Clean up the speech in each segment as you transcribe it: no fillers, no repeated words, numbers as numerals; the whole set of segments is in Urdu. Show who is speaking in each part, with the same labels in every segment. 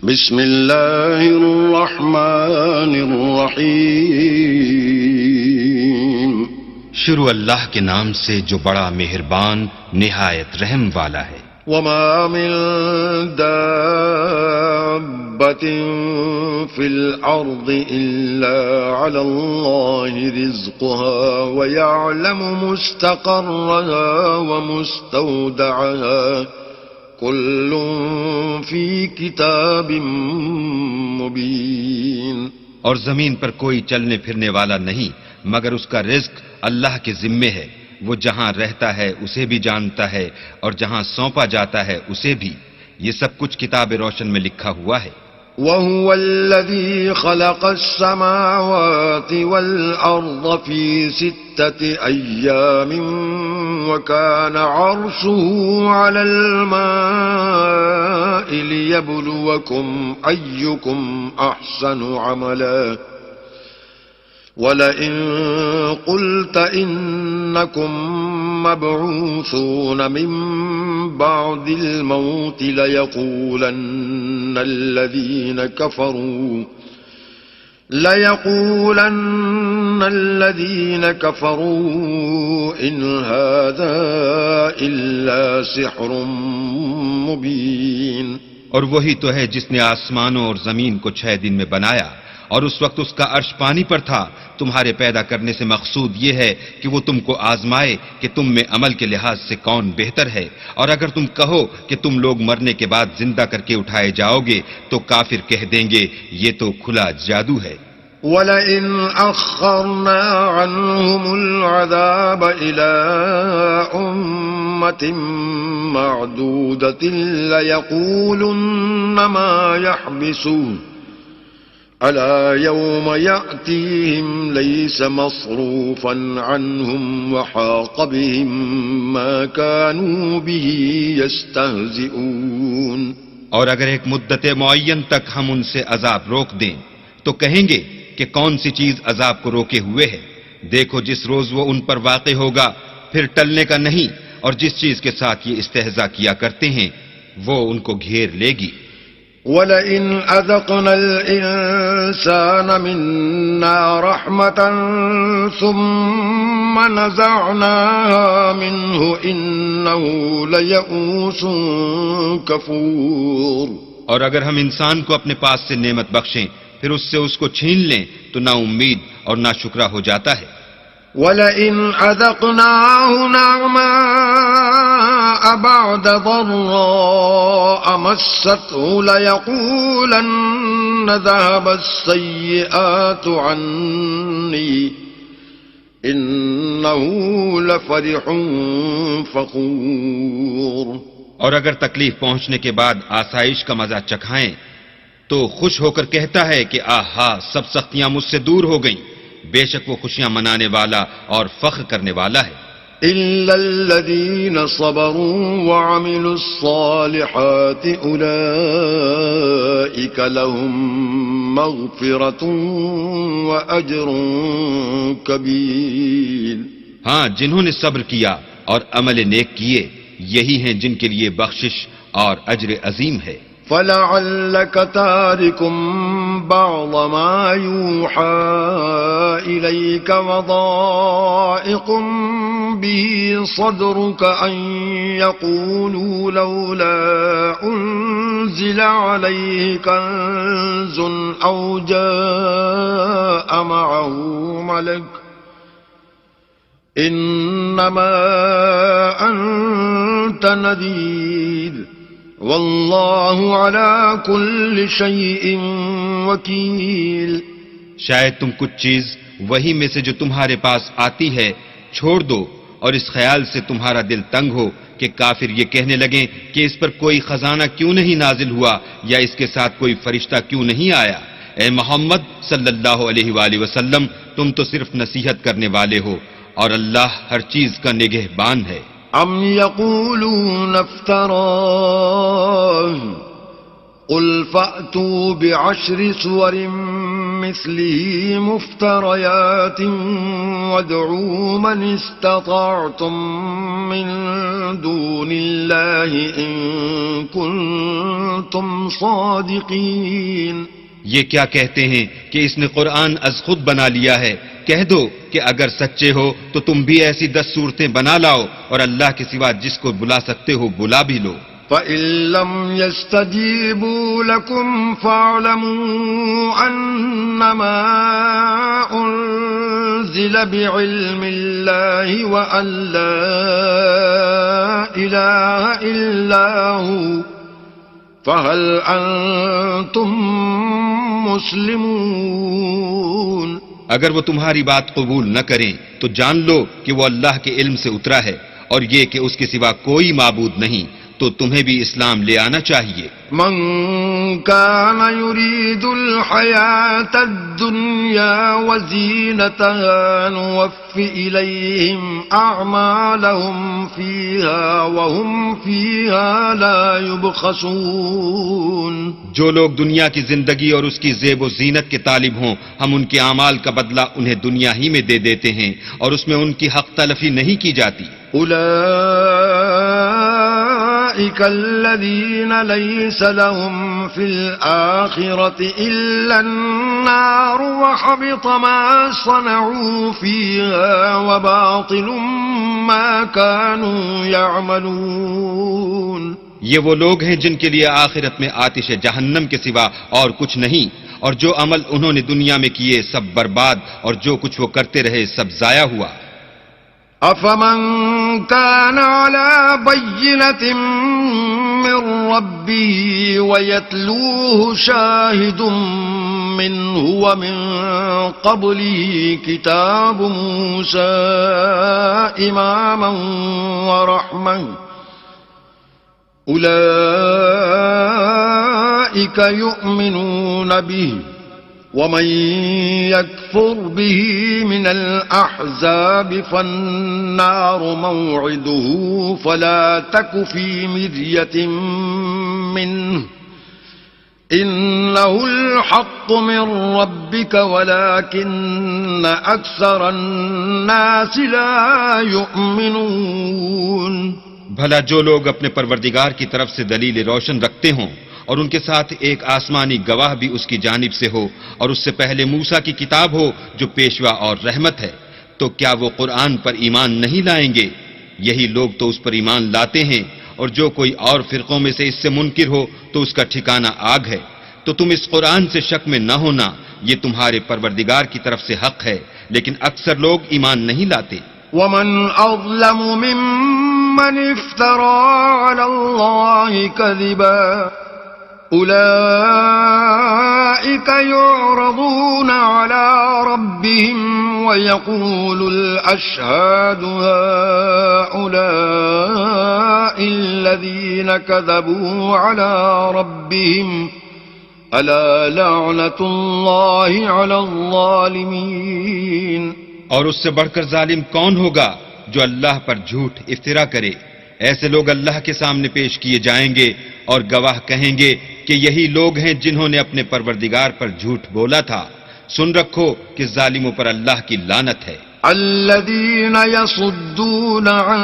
Speaker 1: بسم اللہ الرحمن الرحیم.
Speaker 2: شروع اللہ کے نام سے جو بڑا مہربان نہایت رحم والا ہے.
Speaker 1: وما من دابة في الأرض إلا على الله رزقها ويعلم مستقرها ومستودعها كل في كتاب مبين.
Speaker 2: اور زمین پر کوئی چلنے پھرنے والا نہیں مگر اس کا رزق اللہ کے ذمے ہے. وہ جہاں رہتا ہے اسے بھی جانتا ہے اور جہاں سونپا جاتا ہے اسے بھی. یہ سب کچھ کتاب روشن میں لکھا ہوا ہے.
Speaker 1: وَهُوَ الَّذِي خَلَقَ السَّمَاوَاتِ وَالْأَرْضَ فِي 6 أَيَّامٍ وَكَانَ عَرْشُهُ عَلَى الْمَاءِ لِيَبْلُوَكُمْ أَيُّكُمْ أَحْسَنُ عَمَلًا. وَلَئِن قُلْتَ إِنَّكُمْ مَبْعُوثُونَ مِنْ بَعْدِ الْمَوْتِ لَيَقُولَنَّ الَّذِينَ كَفَرُوا إِنْ هَذَا إِلَّا سِحْرٌ مُبِينٌ.
Speaker 2: اور وہی تو ہے جس نے آسمانوں اور زمین کو 6 دن میں بنایا اور اس وقت اس کا عرش پانی پر تھا. تمہارے پیدا کرنے سے مقصود یہ ہے کہ وہ تم کو آزمائے کہ تم میں عمل کے لحاظ سے کون بہتر ہے. اور اگر تم کہو کہ تم لوگ مرنے کے بعد زندہ کر کے اٹھائے جاؤ گے تو کافر کہہ دیں گے یہ تو کھلا جادو ہے.
Speaker 1: وَلَئِنْ أَخَّرْنَا عَنْهُمُ الْعَذَابَ إِلَىٰ أُمَّةٍ مَّعْدُودَةٍ لَيَقُولُنَّ مَا يَحْبِسُهُ أَلَا يَوْمَ يَأْتِيهِمْ لَيْسَ مَصْرُوفًا عَنْهُمْ وَحَاقَ بِهِمْ مَا كَانُوا بِهِ يَسْتَهْزِئُونَ.
Speaker 2: اور اگر ایک مدت معین تک ہم ان سے عذاب روک دیں تو کہیں گے کہ کون سی چیز عذاب کو روکے ہوئے ہے. دیکھو جس روز وہ ان پر واقع ہوگا پھر ٹلنے کا نہیں. اور جس چیز کے ساتھ یہ استہزاء کیا کرتے ہیں وہ ان کو گھیر لے گی.
Speaker 1: وَلَئِنْ أَذَقْنَا الْإِنسَانَ مِنَّا رَحْمَةً ثُمَّ نَزَعْنَاهَا مِنْهُ إِنَّهُ لَيَئُوسٌ كَفُورٌ.
Speaker 2: اور اگر ہم انسان کو اپنے پاس سے نعمت بخشیں پھر اس سے اس کو چھین لیں تو نا امید اور نا شکرا ہو جاتا ہے.
Speaker 1: وَلَئِنْ أَذَقْنَاهُ نَعْمَاءَ بَعْدَ ضَرَّاءَ مَسَّتْهُ لَيَقُولَنَّ ذَهَبَ السَّيِّئَاتُ عَنِّي إِنَّهُ لَفَرِحٌ فَخُورٌ.
Speaker 2: اور اگر تکلیف پہنچنے کے بعد آسائش کا مزہ چکھائیں تو خوش ہو کر کہتا ہے کہ آہا سب سختیاں مجھ سے دور ہو گئیں. بے شک وہ خوشیاں منانے والا اور فخر کرنے والا ہے.
Speaker 1: إِلَّا الَّذِينَ صَبَرُوا وَعَمِلُوا الصَّالِحَاتِ أُولَئِكَ لَهُم مَّغْفِرَةٌ وَأَجْرٌ كَبِيرٌ.
Speaker 2: ہاں جنہوں نے صبر کیا اور عمل نیک کیے یہی ہیں جن کے لیے بخشش اور اجر عظیم ہے.
Speaker 1: فَلَعَلَّكَ تَارِكٌ بَعْضَ مَا يُوحَىٰ إِلَيْكَ وَضَائِقٌ بِهِ صَدْرُكَ أَن يَقُولُوا لَوْلَا أُنزِلَ عَلَيْهِ كَنزٌ أَوْ جَاءَ مَعَهُ مَلَكٌ إِنَّمَا أَنتَ نَذِيرٌ واللہ علی کل شیء وکیل.
Speaker 2: شاید تم کچھ چیز وہی میں سے جو تمہارے پاس آتی ہے چھوڑ دو اور اس خیال سے تمہارا دل تنگ ہو کہ کافر یہ کہنے لگیں کہ اس پر کوئی خزانہ کیوں نہیں نازل ہوا یا اس کے ساتھ کوئی فرشتہ کیوں نہیں آیا. اے محمد صلی اللہ علیہ وآلہ وسلم تم تو صرف نصیحت کرنے والے ہو اور اللہ ہر چیز کا نگہبان ہے.
Speaker 1: ام یقولون افتراه قل فأتوا بعشر سور مثله مفتريات وادعوا من استطعتم من دون الله إن كنتم صادقين.
Speaker 2: یہ کیا کہتے ہیں کہ اس نے قرآن از خود بنا لیا ہے؟ کہہ دو کہ اگر سچے ہو تو تم بھی ایسی 10 صورتیں بنا لاؤ اور اللہ کے سوا جس کو بلا سکتے ہو بلا بھی لو.
Speaker 1: فَإِن لَّمْ يَسْتَجِيبُوا لَكُمْ فَاعْلَمُوا أَنَّمَا أُنزِلَ بِعِلْمِ اللَّهِ وَأَن لَّا إِلَٰهَ إِلَّا هُوَ فَهَلْ أَنتُم مُّسْلِمُونَ.
Speaker 2: اگر وہ تمہاری بات قبول نہ کریں تو جان لو کہ وہ اللہ کے علم سے اترا ہے اور یہ کہ اس کے سوا کوئی معبود نہیں، تو تمہیں بھی اسلام لے آنا چاہیے.
Speaker 1: من كان يريد الحياة الدنيا وزينتها نوف إليهم أعمالهم فيها وهم فيها لا يبخسون.
Speaker 2: جو لوگ دنیا کی زندگی اور اس کی زیب و زینت کے طالب ہوں، ہم ان کے اعمال کا بدلہ انہیں دنیا ہی میں دے دیتے ہیں اور اس میں ان کی حق تلفی نہیں کی جاتی.
Speaker 1: أولئك الذين ليس لهم في الآخرة إلا النار وحبط ما صنعوا فيها وباطل ما كانوا يعملون.
Speaker 2: یہ وہ لوگ ہیں جن کے لیے آخرت میں آتش جہنم کے سوا اور کچھ نہیں، اور جو عمل انہوں نے دنیا میں کیے سب برباد، اور جو کچھ وہ کرتے رہے سب ضائع ہوا.
Speaker 1: أفمن كان على بينة من ربه ويتلوه شاهد منه ومن قبله كتاب موسى إماما ورحمة أولئك يؤمنون به ومن يكفر به من الأحزاب فالنار موعده فلا تك في مرية منه إنه الحق من ربك ولكن أكثر الناس لا يؤمنون.
Speaker 2: بھلا جو لوگ اپنے پروردگار کی طرف سے دلیل روشن رکھتے ہوں اور ان کے ساتھ ایک آسمانی گواہ بھی اس کی جانب سے ہو اور اس سے پہلے موسیٰ کی کتاب ہو جو پیشوا اور رحمت ہے، تو کیا وہ قرآن پر ایمان نہیں لائیں گے؟ یہی لوگ تو اس پر ایمان لاتے ہیں، اور جو کوئی اور فرقوں میں سے اس سے منکر ہو تو اس کا ٹھکانہ آگ ہے. تو تم اس قرآن سے شک میں نہ ہونا، یہ تمہارے پروردگار کی طرف سے حق ہے، لیکن اکثر لوگ ایمان نہیں لاتے.
Speaker 1: ومن أظلم ممن افترى على الله كذبا أولئك يعرضون على ربهم ويقول الأشهاد هؤلاء الذين كذبوا على ربهم ألا لعنة الله على الظالمين.
Speaker 2: اور اس سے بڑھ کر ظالم کون ہوگا جو اللہ پر جھوٹ افترا کرے؟ ایسے لوگ اللہ کے سامنے پیش کیے جائیں گے اور گواہ کہیں گے کہ یہی لوگ ہیں جنہوں نے اپنے پروردگار پر جھوٹ بولا تھا. سن رکھو کہ ظالموں پر اللہ کی لعنت ہے.
Speaker 1: الذين يصدون عن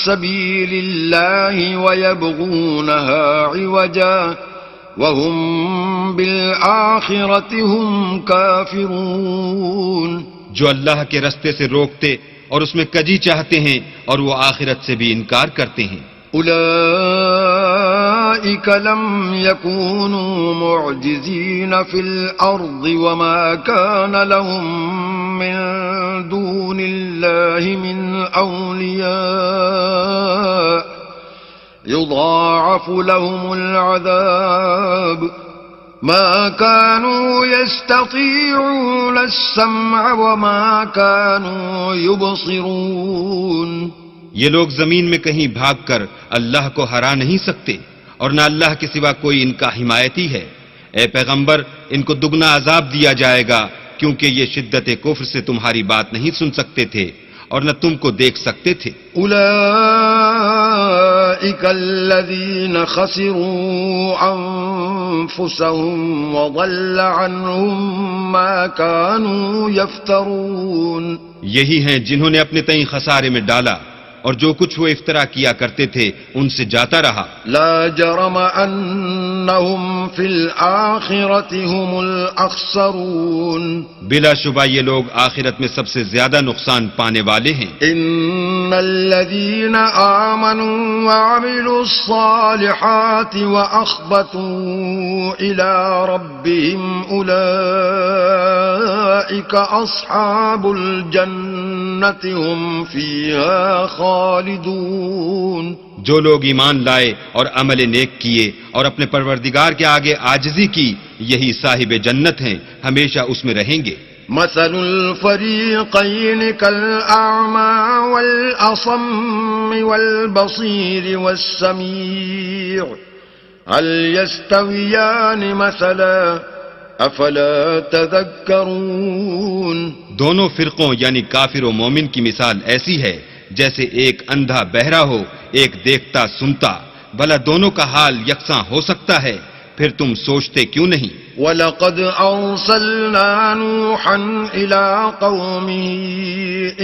Speaker 1: سبيل الله ويبغونها عوجا وهم بالآخرة هم كافرون.
Speaker 2: جو اللہ کے رستے سے روکتے اور اس میں کجی چاہتے ہیں اور وہ آخرت سے بھی انکار کرتے ہیں.
Speaker 1: أولئك لم يكونوا معجزين في الأرض وما كان لهم من دون الله من أولياء يضاعف لهم العذاب ما كانوا يستطيعون السمع وما كانوا يبصرون.
Speaker 2: یہ لوگ زمین میں کہیں بھاگ کر اللہ کو ہرا نہیں سکتے اور نہ اللہ کے سوا کوئی ان کا حمایتی ہے. اے پیغمبر، ان کو دگنا عذاب دیا جائے گا کیونکہ یہ شدت کفر سے تمہاری بات نہیں سن سکتے تھے اور نہ تم کو دیکھ سکتے تھے.
Speaker 1: أولئك الذين خسروا أنفسهم وضل عنهم ما كانوا يفترون.
Speaker 2: یہی ہیں جنہوں نے اپنے تئیں خسارے میں ڈالا اور جو کچھ وہ افطرا کیا کرتے تھے ان سے جاتا رہا.
Speaker 1: لا جرم أنهم في الآخرة هم الأخسرون.
Speaker 2: بلا شبہ یہ لوگ آخرت میں سب سے زیادہ نقصان پانے والے ہیں.
Speaker 1: إن الذين آمنوا وعملوا الصالحات وأخبتوا إلى ربهم أولئك أصحاب الجنة هم فيها خالدون.
Speaker 2: جو لوگ ایمان لائے اور عمل نیک کیے اور اپنے پروردگار کے آگے عاجزی کی یہی صاحب جنت ہیں، ہمیشہ اس میں رہیں گے.
Speaker 1: مثل الفريقين كالأعمى والأصم والبصير والسميع هل يستويان مثلا أفلا تذكرون.
Speaker 2: دونوں فرقوں یعنی کافر و مومن کی مثال ایسی ہے جیسے ایک اندھا بہرا ہو ایک دیکھتا سنتا. بھلا دونوں کا حال یکساں ہو سکتا ہے؟ پھر تم سوچتے کیوں نہیں؟
Speaker 1: وَلَقَدْ أَرْسَلْنَا نُوحًا إِلَىٰ قَوْمِهِ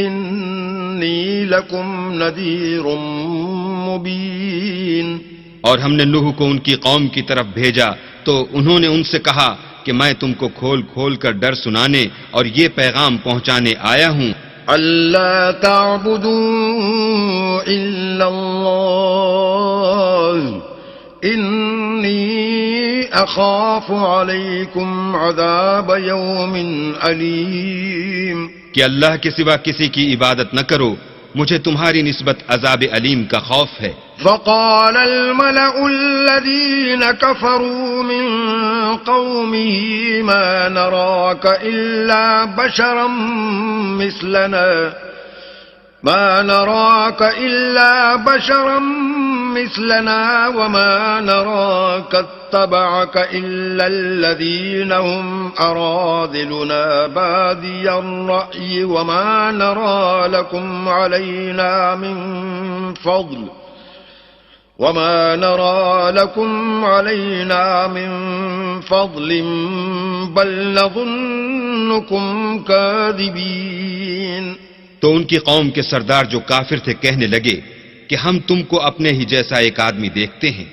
Speaker 1: إِنِّي لَكُمْ نَذِيرٌ مُّبِينٌ.
Speaker 2: اور ہم نے نوح کو ان کی قوم کی طرف بھیجا تو انہوں نے ان سے کہا کہ میں تم کو کھول کھول کر ڈر سنانے اور یہ پیغام پہنچانے آیا ہوں
Speaker 1: أَلَّا تَعْبُدُوا إِلَّا اللَّهَ إِنِّي أَخَافُ عَلَيْكُمْ عَذَابَ يَوْمٍ أَلِيمٍ.
Speaker 2: کہ اللہ کے سوا کسی کی عبادت نہ کرو، مجھے تمہاری نسبت عذاب علیم کا خوف ہے.
Speaker 1: فقال الملأ الذين كفروا من قومه ما نراك إلا بشرا مثلنا وما نراك اتبعك إلا الذين هم أراذلنا بادي الرأي وما نرى لكم علينا من فضل بل نظنكم كاذبين.
Speaker 2: تو ان کی قوم کے سردار جو کافر تھے کہنے لگے کہ ہم تم کو اپنے ہی جیسا ایک آدمی دیکھتے ہیں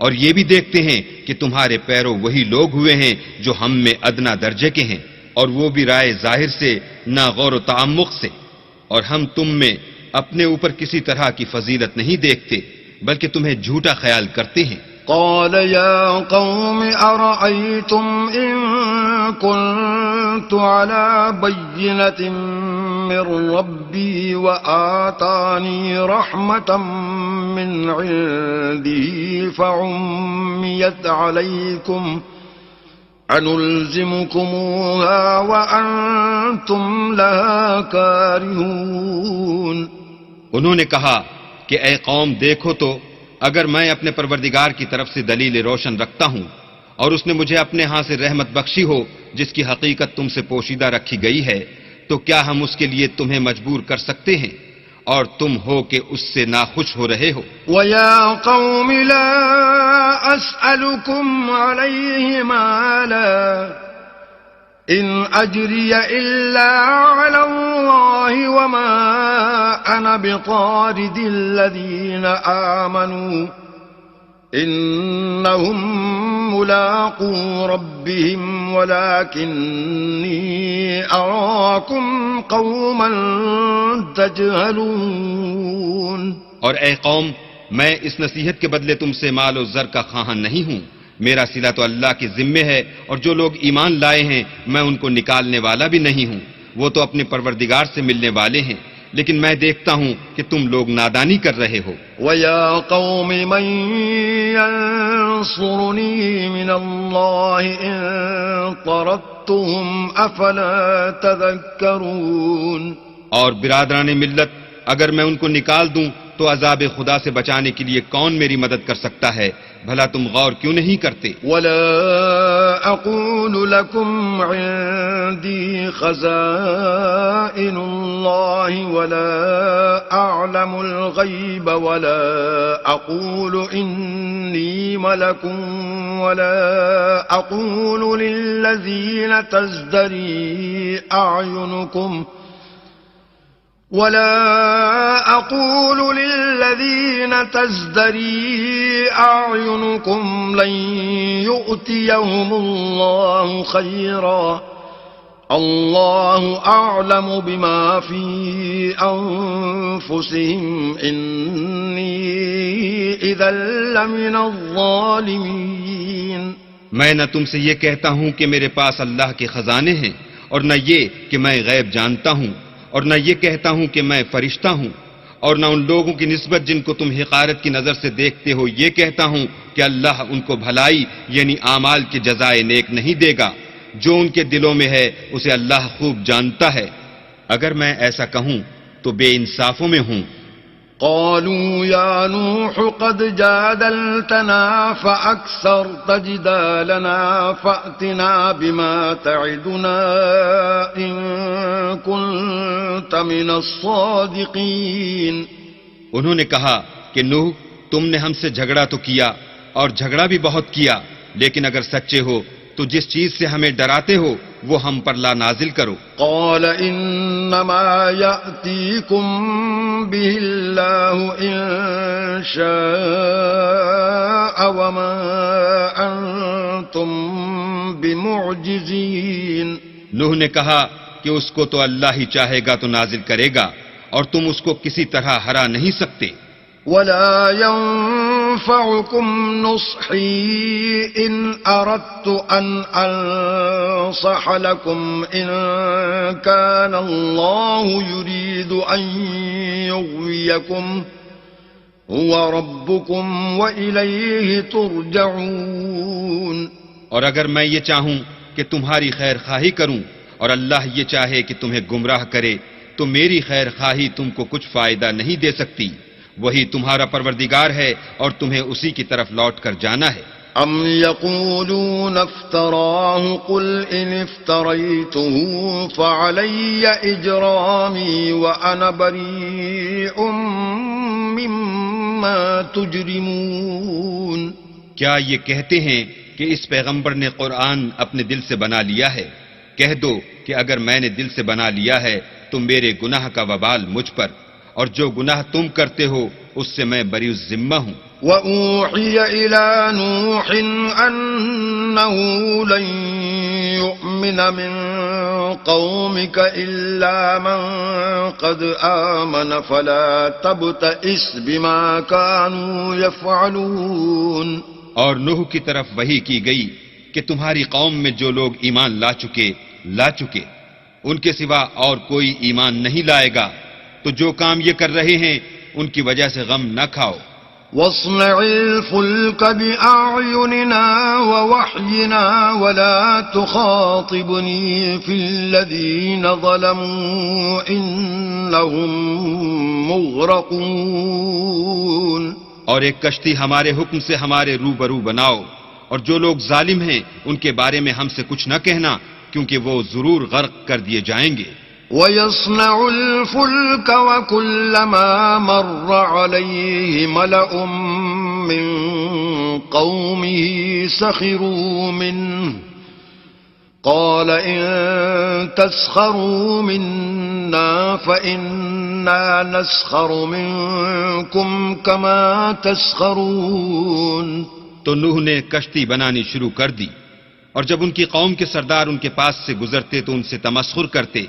Speaker 2: اور یہ بھی دیکھتے ہیں کہ تمہارے پیرو وہی لوگ ہوئے ہیں جو ہم میں ادنا درجے کے ہیں، اور وہ بھی رائے ظاہر سے نہ غور و تعمق سے، اور ہم تم میں اپنے اوپر کسی طرح کی فضیلت نہیں دیکھتے بلکہ تمہیں جھوٹا خیال کرتے ہیں.
Speaker 1: قال يا قوم أرأيتم إن كنت على بينة من ربي وآتاني رحمة من عنده فعميت عليكم أنلزمكموها وأنتم لها كارهون.
Speaker 2: انہوں نے کہا کہ اے قوم دیکھو تو اگر میں اپنے پروردگار کی طرف سے دلیل روشن رکھتا ہوں اور اس نے مجھے اپنے ہاں سے رحمت بخشی ہو جس کی حقیقت تم سے پوشیدہ رکھی گئی ہے، تو کیا ہم اس کے لیے تمہیں مجبور کر سکتے ہیں اور تم ہو کہ اس سے ناخوش ہو رہے ہو؟
Speaker 1: وَيَا قَوْمِ لَا أَسْأَلُكُمْ عَلَيْهِ مَالًا إِنْ أَجْرِيَ إِلَّا عَلَى اللَّهِ وَمَا أَنَا بِطَارِدِ الَّذِينَ آمَنُوا إِنَّهُمْ مُلَاقُو رَبِّهِمْ وَلَكِنِّي أَرَاكُمْ قَوْمًا تَجْهَلُونَ.
Speaker 2: اور اے قوم، میں اس نصیحت کے بدلے تم سے مال و زر کا خواہاں نہیں ہوں. میرا صلہ تو اللہ کے ذمے ہے، اور جو لوگ ایمان لائے ہیں میں ان کو نکالنے والا بھی نہیں ہوں. وہ تو اپنے پروردگار سے ملنے والے ہیں، لیکن میں دیکھتا ہوں کہ تم لوگ نادانی کر رہے ہو.
Speaker 1: وَيَا قَوْمِ مَن يَنصُرُنِي مِنَ اللَّهِ إِن طَرَدتُّهُمْ أَفَلَا تَذَكَّرُونَ.
Speaker 2: اور برادران ملت، اگر میں ان کو نکال دوں تو عذاب خدا سے بچانے کے لیے کون میری مدد کر سکتا ہے؟ بھلا تم غور کیوں نہیں کرتے؟
Speaker 1: وَلَا أقول لكم عندي خزائن الله ولا أعلم الغيب ولا أقول إني ملك ولا أقول للذين تزدري أعينكم لن يؤتيهم الله خيرا الله أعلم بما في أنفسهم إني إذا لمن الظالمين.
Speaker 2: میں نہ تم سے یہ کہتا ہوں کہ میرے پاس اللہ کے خزانے ہیں اور نہ یہ کہ میں غیب جانتا ہوں اور نہ یہ کہتا ہوں کہ میں فرشتہ ہوں اور نہ ان لوگوں کی نسبت جن کو تم حقارت کی نظر سے دیکھتے ہو یہ کہتا ہوں کہ اللہ ان کو بھلائی یعنی اعمال کی جزائے نیک نہیں دے گا. جو ان کے دلوں میں ہے اسے اللہ خوب جانتا ہے. اگر میں ایسا کہوں تو بے انصافوں میں ہوں.
Speaker 1: قالوا يا نوح قد جادلتنا فأكثرت جدالنا فأتنا بما تعدنا إن كنت من الصادقين.
Speaker 2: انہوں نے کہا کہ نوح تم نے ہم سے جھگڑا تو کیا اور جھگڑا بھی بہت کیا لیکن اگر سچے ہو تو جس چیز سے ہمیں ڈراتے ہو وہ ہم پر لا نازل کرو.
Speaker 1: قال انما يأتيكم به الله ان شاء وما انتم بمعجزين.
Speaker 2: نوح نے کہا کہ اس کو تو اللہ ہی چاہے گا تو نازل کرے گا اور تم اس کو کسی طرح ہرا نہیں سکتے.
Speaker 1: ولا ينفعكم نصحي إن أردت أن أنصح لكم إن كان الله يريد أن يغويكم هو ربكم وإليه ترجعون.
Speaker 2: اور اگر میں یہ چاہوں کہ تمہاری خیر خواہی کروں اور اللہ یہ چاہے کہ تمہیں گمراہ کرے تو میری خیر خواہی تم کو کچھ فائدہ نہیں دے سکتی. وہی تمہارا پروردگار ہے اور تمہیں اسی کی طرف لوٹ کر جانا ہے.
Speaker 1: ام یقولون افتراه قل ان افتریته فعلی اجرامی وانا بریء مما تجرمون.
Speaker 2: کیا یہ کہتے ہیں کہ اس پیغمبر نے قرآن اپنے دل سے بنا لیا ہے؟ کہہ دو کہ اگر میں نے دل سے بنا لیا ہے تو میرے گناہ کا وبال مجھ پر اور جو گناہ تم کرتے ہو اس سے میں بری الذمہ ہوں.
Speaker 1: وَأُوحِيَ إِلَى نُوحٍ أَنَّهُ لَن يُؤْمِنَ مِن قَوْمِكَ إِلَّا مَن قَدْ آمَنَ فَلَا تَبْتَئِسْ بِمَا كَانُوا يَفْعَلُونَ.
Speaker 2: اور نوح کی طرف وحی کی گئی کہ تمہاری قوم میں جو لوگ ایمان لا چکے ان کے سوا اور کوئی ایمان نہیں لائے گا تو جو کام یہ کر رہے ہیں ان کی وجہ سے غم نہ کھاؤ.
Speaker 1: وَاصْنَعِ الْفُلْكَ بِأَعْيُنِنَا وَوَحْيِنَا وَلَا تُخَاطِبْنِي فِي الَّذِينَ ظَلَمُوا إِنَّهُمْ مُغْرَقُونَ.
Speaker 2: اور ایک کشتی ہمارے حکم سے ہمارے روبرو بناؤ اور جو لوگ ظالم ہیں ان کے بارے میں ہم سے کچھ نہ کہنا کیونکہ وہ ضرور غرق کر دیے جائیں گے.
Speaker 1: وَيَصْنَعُ الْفُلْكَ وَكُلَّمَا مَرَّ عَلَيْهِ مَلَأٌ مِّن قَوْمِهِ سَخِرُوا مِنْهُ قَالَ إِن تَسْخَرُوا مِنَّا فَإِنَّا نَسْخَرُ مِنكُمْ كَمَا تَسْخَرُونَ.
Speaker 2: تو نوح نے کشتی بنانی شروع کر دی اور جب ان کی قوم کے سردار ان کے پاس سے گزرتے تو ان سے تمسخر کرتے.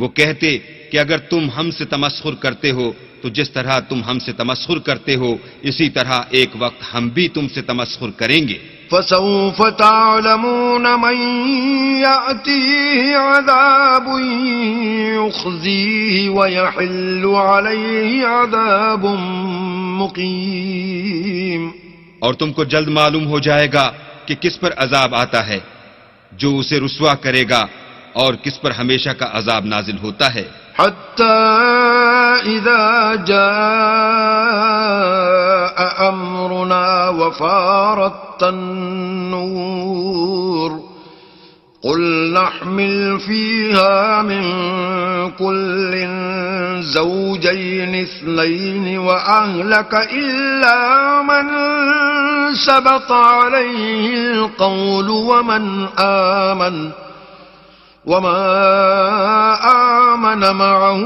Speaker 2: وہ کہتے کہ اگر تم ہم سے تمسخر کرتے ہو تو جس طرح تم ہم سے تمسخر کرتے ہو اسی طرح ایک وقت ہم بھی تم سے تمسخر کریں گے.
Speaker 1: فَسَوْفَ تَعْلَمُونَ مَن يَأْتِيهِ عَذَابٌ يُخْزِيهِ وَيَحِلُّ عَلَيْهِ عَذَابٌ مُقِيمٌ.
Speaker 2: اور تم کو جلد معلوم ہو جائے گا کہ کس پر عذاب آتا ہے جو اسے رسوا کرے گا اور کس پر ہمیشہ کا عذاب نازل ہوتا ہے.
Speaker 1: حَتَّى إِذَا جَاءَ أَمْرُنَا وَفَارَتِ النُّورُ قل نحمل فيها من كل زوجين اثنين وأهلك إلا من سبق عليه القول وما آمن معه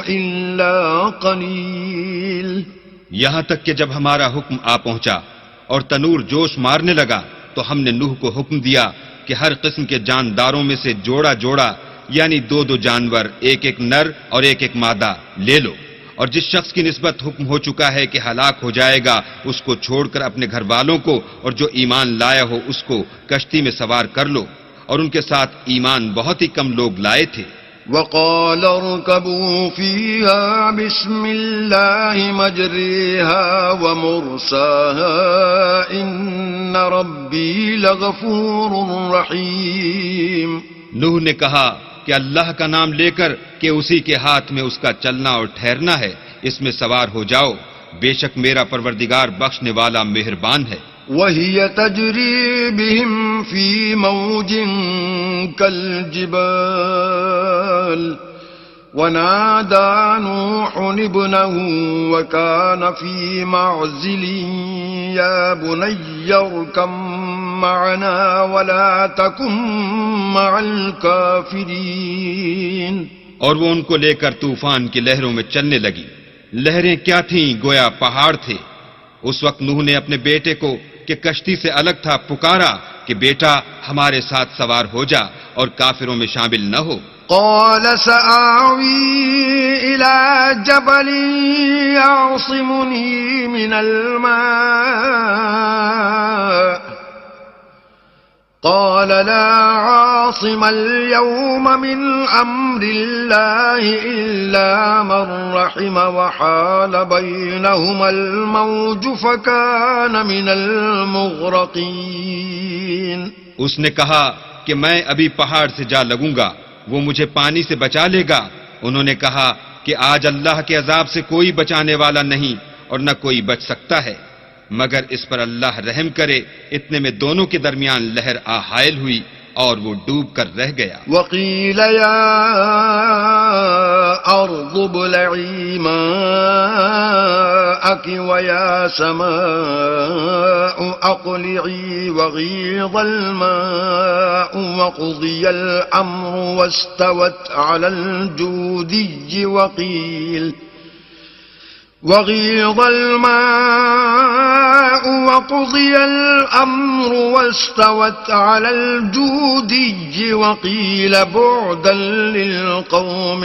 Speaker 1: إلا قليل.
Speaker 2: یہاں تک کہ جب ہمارا حکم آ پہنچا اور تنور جوش مارنے لگا تو ہم نے نوح کو حکم دیا کہ ہر قسم کے جانداروں میں سے جوڑا جوڑا یعنی دو دو جانور، ایک ایک نر اور ایک ایک مادہ لے لو، اور جس شخص کی نسبت حکم ہو چکا ہے کہ ہلاک ہو جائے گا اس کو چھوڑ کر اپنے گھر والوں کو اور جو ایمان لایا ہو اس کو کشتی میں سوار کر لو، اور ان کے ساتھ ایمان بہت ہی کم لوگ لائے تھے.
Speaker 1: وقال اركبوا فيها بسم الله مجريها ومرساها إن ربي لغفور رحيم.
Speaker 2: نوح نے کہا کہ اللہ کا نام لے کر کہ اسی کے ہاتھ میں اس کا چلنا اور ٹھہرنا ہے، اس میں سوار ہو جاؤ، بے شک میرا پروردگار بخشنے والا مہربان ہے.
Speaker 1: وهي تجري بهم في موج كالجبال ونادى نوح ابنه وكان في معزل يا بني اركب معنا ولا تكن مع الكافرين.
Speaker 2: اور وہ ان کو لے کر طوفان کی لہروں میں چلنے لگی. لہریں کیا تھیں؟ گویا پہاڑ تھے. اس وقت نوح نے اپنے بیٹے کو کہ کشتی سے الگ تھا پکارا کہ بیٹا ہمارے ساتھ سوار ہو جا اور کافروں میں شامل نہ ہو.
Speaker 1: قال سآوي إلى جبل يعصمني من الماء قال لا عاصم اليوم من أمر الله إلا من رحم وحال بينهما الموج فكان من المغرقين.
Speaker 2: اس نے کہا کہ میں ابھی پہاڑ سے جا لگوں گا، وہ مجھے پانی سے بچا لے گا. انہوں نے کہا کہ آج اللہ کے عذاب سے کوئی بچانے والا نہیں اور نہ کوئی بچ سکتا ہے مگر اس پر اللہ رحم کرے. اتنے میں دونوں کے درمیان لہر آ حائل ہوئی اور وہ ڈوب کر رہ گیا.
Speaker 1: وقیل یا ارض ابلعی ماءک ویا سماء اقلعی وغیض الماء وقضی الامر واستوت علی الجودی وغيض الماء وقضي الأمر واستوت على الجودي وقيل بعدا للقوم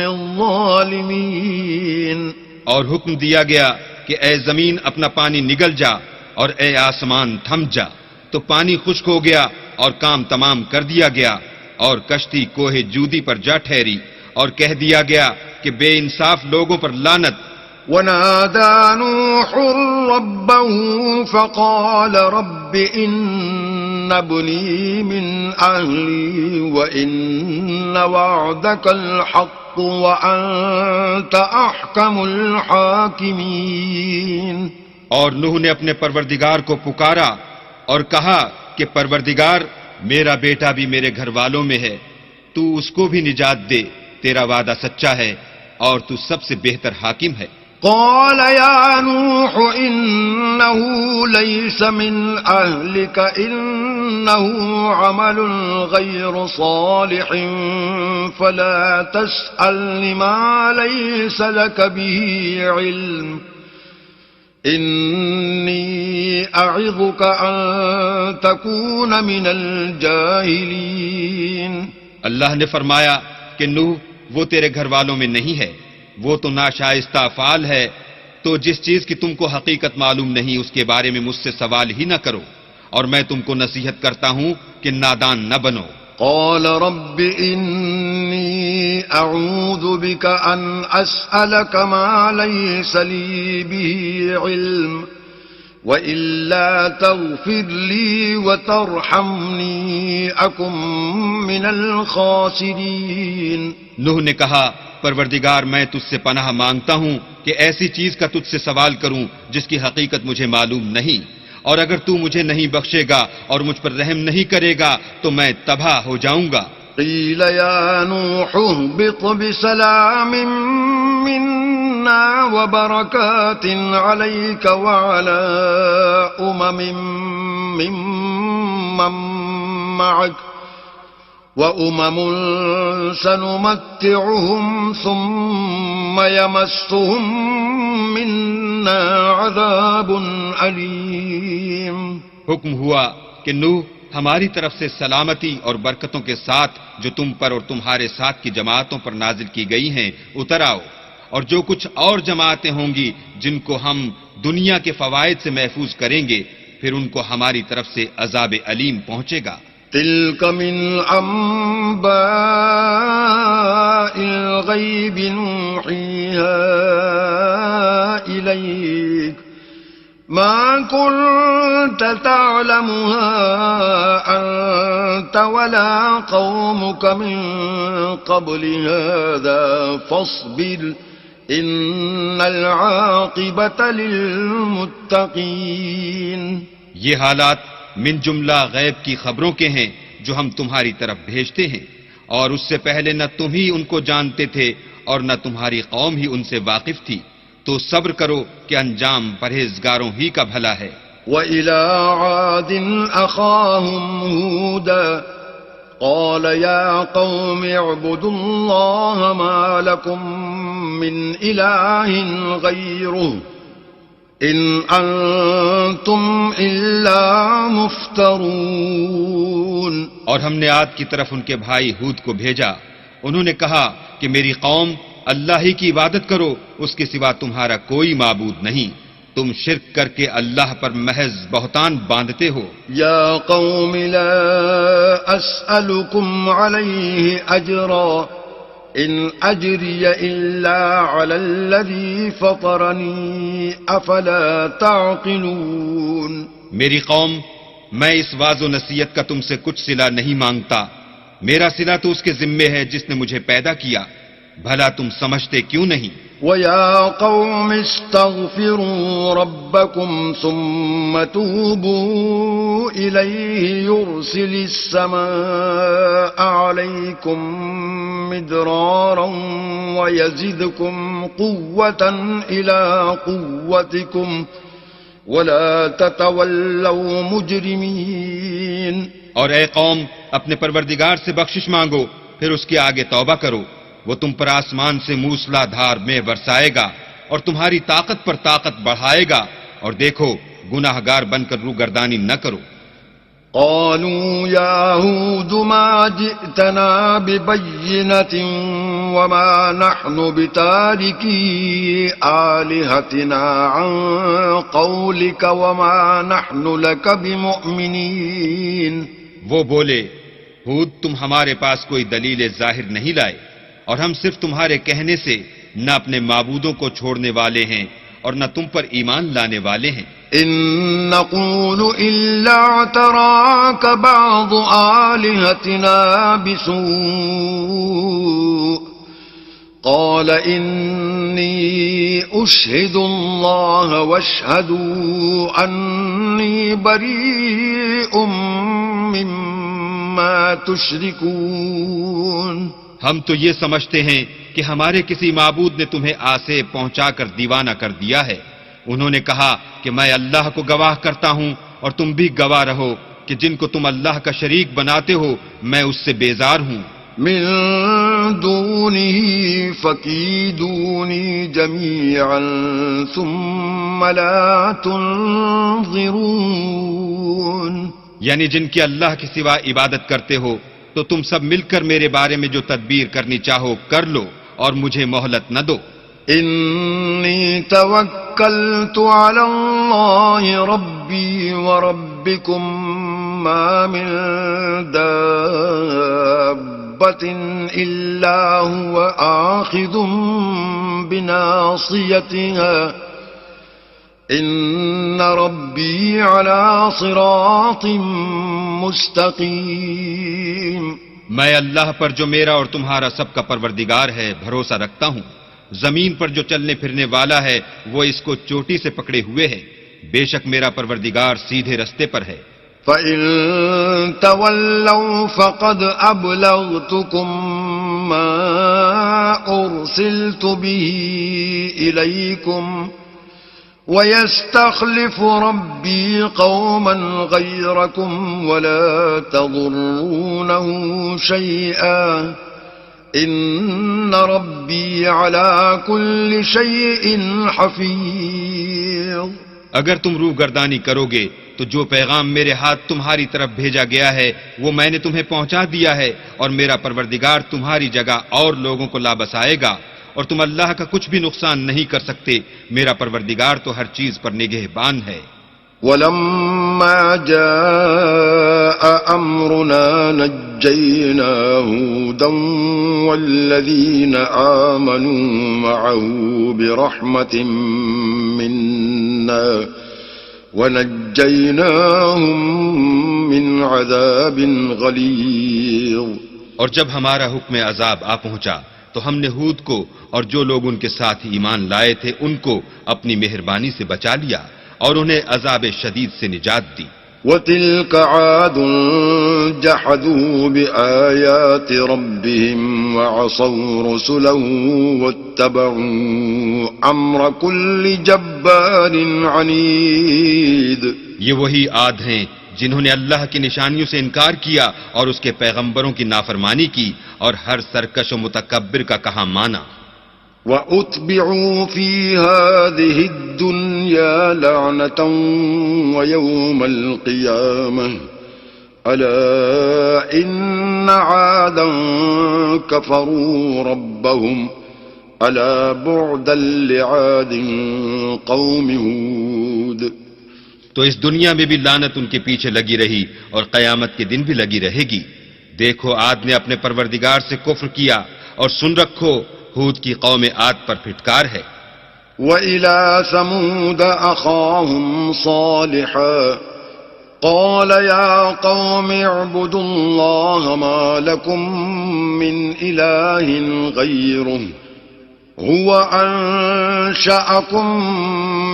Speaker 1: الظالمين.
Speaker 2: اور حکم دیا گیا کہ اے زمین اپنا پانی نگل جا اور اے آسمان تھم جا. تو پانی خشک ہو گیا اور کام تمام کر دیا گیا اور کشتی کوہ جودی پر جا ٹھہری اور کہہ دیا گیا کہ بے انصاف لوگوں پر لعنت.
Speaker 1: ونادى نوح ربه فقال رب إن ابني من أهلي وإن وعدك الحق وأنت أحكم الحاكمين.
Speaker 2: اور نوح نے اپنے پروردگار کو پکارا اور کہا کہ پروردگار میرا بیٹا بھی میرے گھر والوں میں ہے، تو اس کو بھی نجات دے، تیرا وعدہ سچا ہے اور تو سب سے بہتر حاکم ہے.
Speaker 1: قال يا نوح إنه ليس من أهلك إنه عمل غير صالح فلا تسأل ما ليس لك به علم إني أعظك أن تكون من الجاهلين.
Speaker 2: اللہ نے فرمایا کہ نوح وہ تیرے گھر والوں میں نہیں ہے، وہ تو ناشائستہ افعال ہے، تو جس چیز کی تم کو حقیقت معلوم نہیں اس کے بارے میں مجھ سے سوال ہی نہ کرو، اور میں تم کو نصیحت کرتا ہوں کہ نادان نہ بنو.
Speaker 1: قال رب إني أعوذ بك أن أسألك ما ليس لي به علم وإلا تغفر لي وترحمني أكن من الخاسرين.
Speaker 2: نوح نے کہا پروردگار میں تجھ سے پناہ مانگتا ہوں کہ ایسی چیز کا تجھ سے سوال کروں جس کی حقیقت مجھے معلوم نہیں، اور اگر تو مجھے نہیں بخشے گا اور مجھ پر رحم نہیں کرے گا تو میں تباہ ہو جاؤں گا۔
Speaker 1: قیل یا نوح اهبط بسلام منا وبرکات علیک وعلی ممن معک وأمم سنمتعهم ثم يمسهم منا عذاب أليم۔
Speaker 2: حکم ہوا کہ نوح ہماری طرف سے سلامتی اور برکتوں کے ساتھ جو تم پر اور تمہارے ساتھ کی جماعتوں پر نازل کی گئی ہیں اتر آؤ، اور جو کچھ اور جماعتیں ہوں گی جن کو ہم دنیا کے فوائد سے محفوظ کریں گے پھر ان کو ہماری طرف سے عذاب علیم پہنچے گا۔
Speaker 1: تلك من أنباء الغيب نوحيها إليك ما كنت تعلمها أنت ولا قومك من قبل هذا فاصبر إن العاقبة للمتقين۔
Speaker 2: یہ حالات من جملہ غیب کی خبروں کے ہیں جو ہم تمہاری طرف بھیجتے ہیں، اور اس سے پہلے نہ تم ہی ان کو جانتے تھے اور نہ تمہاری قوم ہی ان سے واقف تھی، تو صبر کرو کہ انجام پرہیزگاروں ہی کا بھلا ہے۔
Speaker 1: وَإِلَىٰ عَادٍ أَخَاهُمْ هُودًا قَالَ يَا قَوْمِ اعْبُدُوا اللَّهَ مَا لَكُم مِّنْ إِلَٰهٍ غَيْرُهُ إِنْ أَنتُمْ إِلَّا مُفْتَرُونَ۔
Speaker 2: اور ہم نے عاد کی طرف ان کے بھائی ہود کو بھیجا، انہوں نے کہا کہ میری قوم اللہ ہی کی عبادت کرو، اس کے سوا تمہارا کوئی معبود نہیں، تم شرک کر کے اللہ پر محض بہتان باندھتے ہو۔
Speaker 1: یا قوم لا اسألكم علیہ اجرا ان اجری الا علی الذی فطرنی افلا تعقلون۔
Speaker 2: میری قوم، میں اس واعظ و نصیحت کا تم سے کچھ صلہ نہیں مانگتا، میرا صلہ تو اس کے ذمے ہے جس نے مجھے پیدا کیا، بھلا تم سمجھتے کیوں نہیں؟
Speaker 1: وَيَا قَوْمِ اسْتَغْفِرُوا رَبَّكُمْ ثُمَّ تُوبُوا إِلَيْهِ يُرْسِلِ السَّمَاءَ عَلَيْكُمْ مِدْرَارًا وَيَزِدْكُمْ قُوَّةً إِلَىٰ قُوَّتِكُمْ وَلَا تَتَوَلَّوْا مُجْرِمِينَ۔
Speaker 2: اور اے قوم، اپنے پروردگار سے بخشش مانگو، پھر اس کے آگے توبہ کرو، وہ تم پر آسمان سے موسلا دھار میں برسائے گا اور تمہاری طاقت پر طاقت بڑھائے گا، اور دیکھو گناہ گار بن کر روگردانی نہ کرو۔
Speaker 1: قالوا يا هود ما جئتنا ببينة وما نحن بتاركي آلهتنا عن قولك وما نحن لك بمؤمنين۔
Speaker 2: وہ بولے، ہود تم ہمارے پاس کوئی دلیل ظاہر نہیں لائے، اور ہم صرف تمہارے کہنے سے نہ اپنے معبودوں کو چھوڑنے والے ہیں اور نہ تم پر ایمان لانے والے ہیں۔
Speaker 1: ان نقول الا اعتراك بعض آلهتنا بسوء قال اني اشهد الله واشهدوا اني بريء مما تشركون۔
Speaker 2: ہم تو یہ سمجھتے ہیں کہ ہمارے کسی معبود نے تمہیں آسے پہنچا کر دیوانہ کر دیا ہے۔ انہوں نے کہا کہ میں اللہ کو گواہ کرتا ہوں اور تم بھی گواہ رہو کہ جن کو تم اللہ کا شریک بناتے ہو میں اس سے بیزار ہوں۔
Speaker 1: من دونه فكيدوني جميعا ثم لا تنظرون۔
Speaker 2: یعنی جن کی اللہ کے سوا عبادت کرتے ہو تو تم سب مل کر میرے بارے میں جو تدبیر کرنی چاہو کر لو اور مجھے مہلت نہ دو۔
Speaker 1: انی توکلت علی اللہ ربی وربکم ما من دابۃ الا هو آخذ بناصیتها ان ربی علی صراط مستقیم۔
Speaker 2: میں اللہ پر جو میرا اور تمہارا سب کا پروردگار ہے بھروسہ رکھتا ہوں، زمین پر جو چلنے پھرنے والا ہے وہ اس کو چوٹی سے پکڑے ہوئے ہے، بے شک میرا پروردگار سیدھے رستے پر ہے۔
Speaker 1: فَإِن تَوَلَّوْا فَقَدْ أَبْلَغْتُكُم مَّا أُرْسِلْتُ بِهِ إِلَيْكُمْ وَيَسْتَخْلِفُ رَبِّي قَوْمًا غَيْرَكُمْ وَلَا تَضُرُّونَهُ شَيْئًا إِنَّ رَبِّي عَلَى كُلِّ شَيْءٍ حَفِيظٌ۔
Speaker 2: اگر تم روگردانی کرو گے تو جو پیغام میرے ہاتھ تمہاری طرف بھیجا گیا ہے وہ میں نے تمہیں پہنچا دیا ہے، اور میرا پروردگار تمہاری جگہ اور لوگوں کو لا بسائے گا، اور تم اللہ کا کچھ بھی نقصان نہیں کر سکتے، میرا پروردگار تو ہر چیز پر نگہبان ہے۔
Speaker 1: وَلَمَّا جَاءَ أَمْرُنَا نَجَّيْنَا هُودًا وَالَّذِينَ آمَنُوا مَعَهُ بِرَحْمَةٍ مِّنَّا وَنَجَّيْنَاهُمْ مِنْ عَذَابٍ غَلِيظٍ۔
Speaker 2: اور جب ہمارا حکم عذاب آ پہنچا تو ہم نے ہود کو اور جو لوگ ان کے ساتھ ایمان لائے تھے ان کو اپنی مہربانی سے بچا لیا اور انہیں عذاب شدید سے نجات دی۔
Speaker 1: وَتِلْكَ عَادٌ جَحَدُوا بِآيَاتِ رَبِّهِمْ وَعَصَوْا رُسُلَهُ وَاتَّبَعُوا أَمْرَ كُلِّ جَبَّارٍ عَنِيدٍ۔
Speaker 2: یہ وہی عاد ہیں جنہوں نے اللہ کی نشانیوں سے انکار کیا اور اس کے پیغمبروں کی نافرمانی کی اور ہر سرکش و متکبر کا کہا مانا۔
Speaker 1: وَأُتْبِعُوا فِي هَذِهِ الدُّنْيَا لَعْنَةً وَيَوْمَ الْقِيَامَةِ أَلَا إِنَّ عَادًا كَفَرُوا رَبَّهُمْ أَلَا بُعْدًا لِعَادٍ قَوْمِ هُودٍ۔
Speaker 2: تو اس دنیا میں بھی لعنت ان کے پیچھے لگی رہی اور قیامت کے دن بھی لگی رہے گی۔ دیکھو عاد نے اپنے پروردگار سے کفر کیا، اور سن رکھو ہود کی قوم عاد پر پھٹکار ہے۔
Speaker 1: وَإِلَى ثَمُودَ أَخَاهُمْ صَالِحًا قَالَ يَا قَوْمِ اعْبُدُوا اللَّهَ مَا لَكُمْ مِنْ إِلَٰهٍ غَيْرُهُ هُوَ أَنشَأَكُم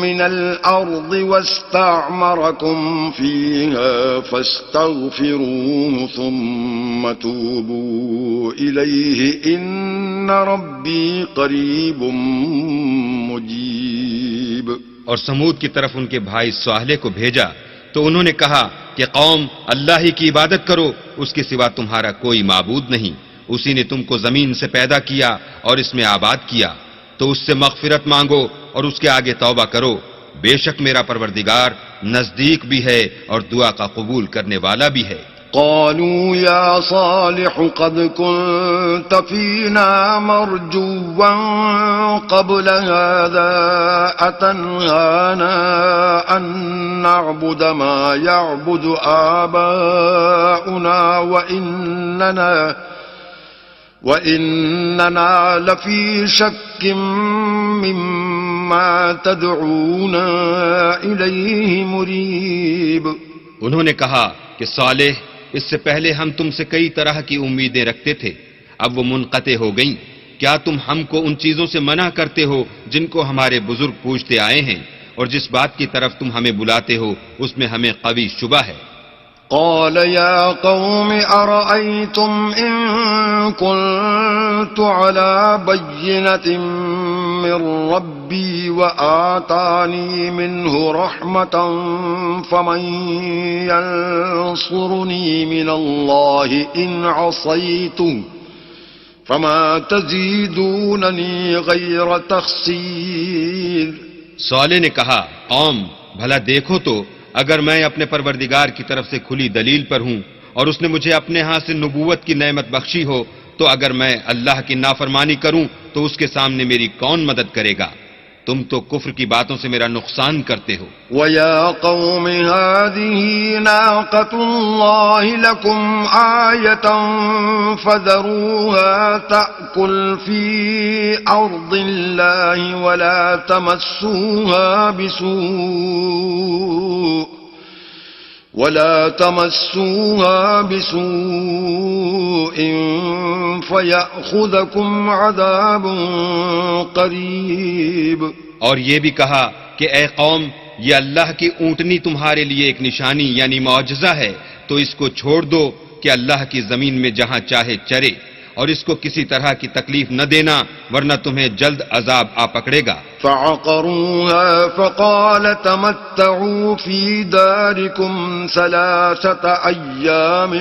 Speaker 1: مِّنَ الْأَرْضِ وَاسْتَعْمَرَكُمْ فِيهَا فَاسْتَغْفِرُوهُ ثُمَّ تُوبُوا إِلَيْهِ إِنَّ رَبِّي قَرِيبٌ مُّجِيبٌ۔
Speaker 2: اور سمود کی طرف ان کے بھائی صالح کو بھیجا تو انہوں نے کہا کہ قوم اللہ ہی کی عبادت کرو، اس کے سوا تمہارا کوئی معبود نہیں، اسی نے تم کو زمین سے پیدا کیا اور اس میں آباد کیا، تو اس سے مغفرت مانگو اور اس کے آگے توبہ کرو، بے شک میرا پروردگار نزدیک بھی ہے اور دعا کا قبول کرنے والا بھی ہے۔
Speaker 1: قالوا يا صالح قد كنت فينا مرجوا قبل هذا أتنهانا أن نعبد ما يعبد آباؤنا وإننا لفي شك مما تدعونا إليه مريب۔
Speaker 2: انہوں نے کہا کہ صالح، اس سے پہلے ہم تم سے کئی طرح کی امیدیں رکھتے تھے، اب وہ منقطع ہو گئیں، کیا تم ہم کو ان چیزوں سے منع کرتے ہو جن کو ہمارے بزرگ پوچھتے آئے ہیں، اور جس بات کی طرف تم ہمیں بلاتے ہو اس میں ہمیں قوی شبہ ہے۔
Speaker 1: قال يا قوم أرأيتم إن كنت على بينة من ربي وآتاني منه رحمة فمن ينصرني من الله إن عصيته فما تزيدونني غير تخسير۔
Speaker 2: صالح نے کہا، قوم بھلا دیکھو تو اگر میں اپنے پروردگار کی طرف سے کھلی دلیل پر ہوں اور اس نے مجھے اپنے ہاں سے نبوت کی نعمت بخشی ہو، تو اگر میں اللہ کی نافرمانی کروں تو اس کے سامنے میری کون مدد کرے گا؟ تم تو کفر کی باتوں سے میرا نقصان کرتے ہو۔
Speaker 1: وَيَا قَوْمِ هَٰذِهِ نَاقَةُ اللَّهِ لَكُمْ آيَةً فَذَرُوهَا تَأْكُلْ فِي أَرْضِ اللَّهِ وَلَا تَمَسُّوهَا بِسُوءٍ فَيَأْخُذَكُمْ عَذَابٌ قَرِيبٌ۔
Speaker 2: اور یہ بھی کہا کہ اے قوم، یہ اللہ کی اونٹنی تمہارے لیے ایک نشانی یعنی معجزہ ہے، تو اس کو چھوڑ دو کہ اللہ کی زمین میں جہاں چاہے چرے، اور اس کو کسی طرح کی تکلیف نہ دینا ورنہ تمہیں جلد عذاب آ پکڑے گا۔
Speaker 1: فعقروها فقال تمتعوا في داركم 3 أيام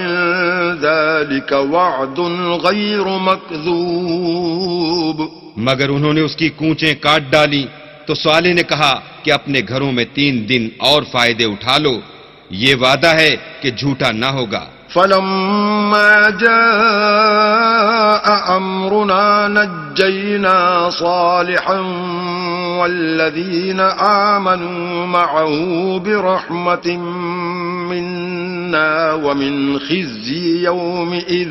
Speaker 1: ذلك وعد غير مكذوب۔
Speaker 2: مگر انہوں نے اس کی کونچیں کاٹ ڈالی تو صالح نے کہا کہ اپنے گھروں میں 3 دن اور فائدے اٹھا لو، یہ وعدہ ہے کہ جھوٹا نہ ہوگا۔
Speaker 1: فلما جاء أمرنا نجينا صالحا والذين آمنوا معه برحمة منا ومن خزي يومئذ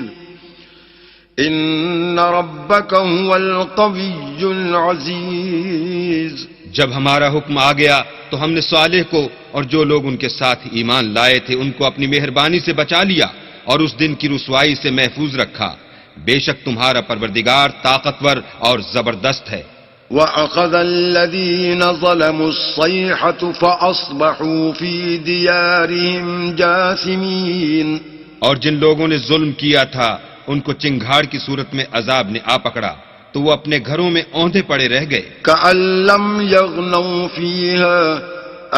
Speaker 1: إن ربك هو القوي العزيز۔
Speaker 2: جب ہمارا حکم آ گیا تو ہم نے صالح کو اور جو لوگ ان کے ساتھ ایمان لائے تھے ان کو اپنی مہربانی سے بچا لیا اور اس دن کی رسوائی سے محفوظ رکھا، بے شک تمہارا پروردگار طاقتور اور زبردست ہے۔
Speaker 1: وَأَخَذَ الَّذِينَ ظَلَمُوا الصَّيْحَةُ فَأَصْبَحُوا فِي دِيَارِهِمْ جَاثِمِينَ۔
Speaker 2: اور جن لوگوں نے ظلم کیا تھا ان کو چنگھاڑ کی صورت میں عذاب نے آ پکڑا تو وہ اپنے گھروں میں اوندھے پڑے رہ گئے۔
Speaker 1: كَأَن لَّمْ يَغْنَوْا فِيهَا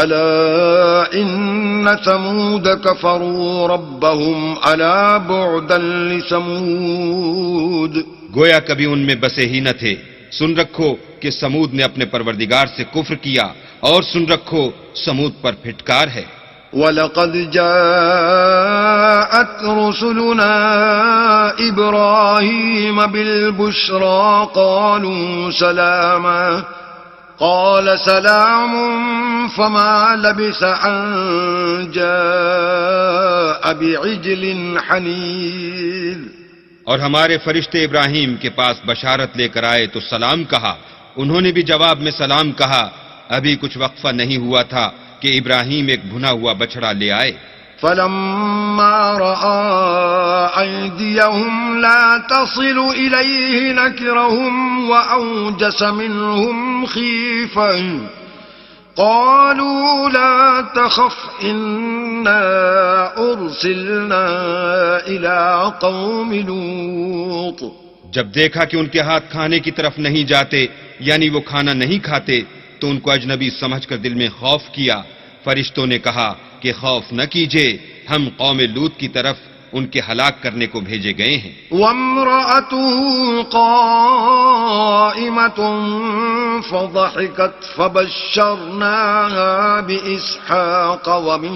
Speaker 1: أَلَا إِنَّ ثَمُودَ كَفَرُوا رَبَّهُمْ أَلَا بُعْدًا لِّثَمُودَ۔
Speaker 2: گویا کبھی ان میں بسے ہی نہ تھے۔ سن رکھو کہ سمود نے اپنے پروردگار سے کفر کیا، اور سن رکھو سمود پر پھٹکار ہے۔
Speaker 1: وَلَقَدْ جَاءَتْ رُسُلُنَا إِبْرَاهِيمَ بِالْبُشْرَىٰ قَالُوا سَلَامًا قَالَ سَلَامٌ فَمَا لَبِثَ أَن جَاءَ بِعِجْلٍ حَنِيذٍ۔
Speaker 2: اور ہمارے فرشتے ابراہیم کے پاس بشارت لے کر آئے تو سلام کہا، انہوں نے بھی جواب میں سلام کہا۔ ابھی کچھ وقفہ نہیں ہوا تھا کہ ابراہیم ایک بھنا ہوا بچڑا لے آئے۔
Speaker 1: فَلَمَّا رَأَىٰ أَيْدِيَهُمْ لَا تَصِلُ إِلَيْهِ نَكِرَهُمْ وَأَوْجَسَ مِنْهُمْ خِيفَةً قَالُوا لَا تَخَفْ إِنَّا أُرْسِلْنَا إِلَىٰ قَوْمِ لُوطٍ۔
Speaker 2: جب دیکھا کہ ان کے ہاتھ کھانے کی طرف نہیں جاتے یعنی وہ کھانا نہیں کھاتے تو ان کو اجنبی سمجھ کر دل میں خوف کیا۔ فرشتوں نے کہا کہ خوف نہ کیجیے، ہم قوم لوط کی طرف ان کے ہلاک کرنے کو بھیجے گئے ہیں۔
Speaker 1: وَامْرَأَتُهُ قَائِمَةٌ فَضَحِكَتْ فَبَشَّرْنَاهَا بِإِسْحَاقَ وَمِن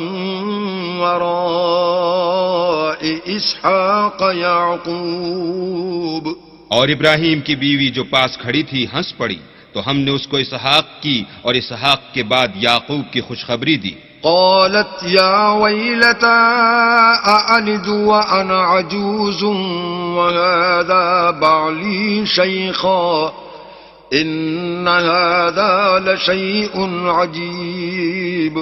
Speaker 1: وَرَاءِ إِسْحَاقَ يَعْقُوبَ۔
Speaker 2: اور ابراہیم کی بیوی جو پاس کھڑی تھی ہنس پڑی تو ہم نے اس کو اسحاق کی اور اسحاق کے بعد یعقوب کی خوشخبری دی۔
Speaker 1: قالت يا ويلتى أألد وأنا عجوز وهذا بعلي شيخا إن هذا لشيء عجيب۔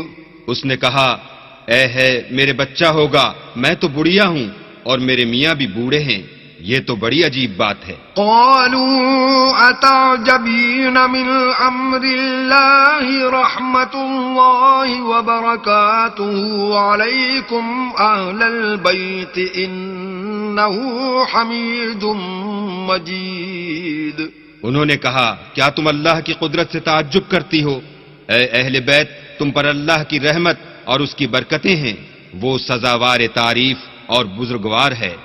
Speaker 2: اس نے کہا اے ہے میرے بچہ ہوگا، میں تو بڑھیا ہوں اور میرے میاں بھی بوڑھے ہیں، یہ تو بڑی عجیب بات ہے۔
Speaker 1: قالوا أتعجبين من أمر الله رحمة الله وبركاته عليكم أهل البيت إنه حميد مجيد۔
Speaker 2: انہوں نے کہا کیا تم اللہ کی قدرت سے تعجب کرتی ہو؟ اے اہل بیت، تم پر اللہ کی رحمت اور اس کی برکتیں ہیں، وہ سزاوار تعریف اور بزرگوار ہے۔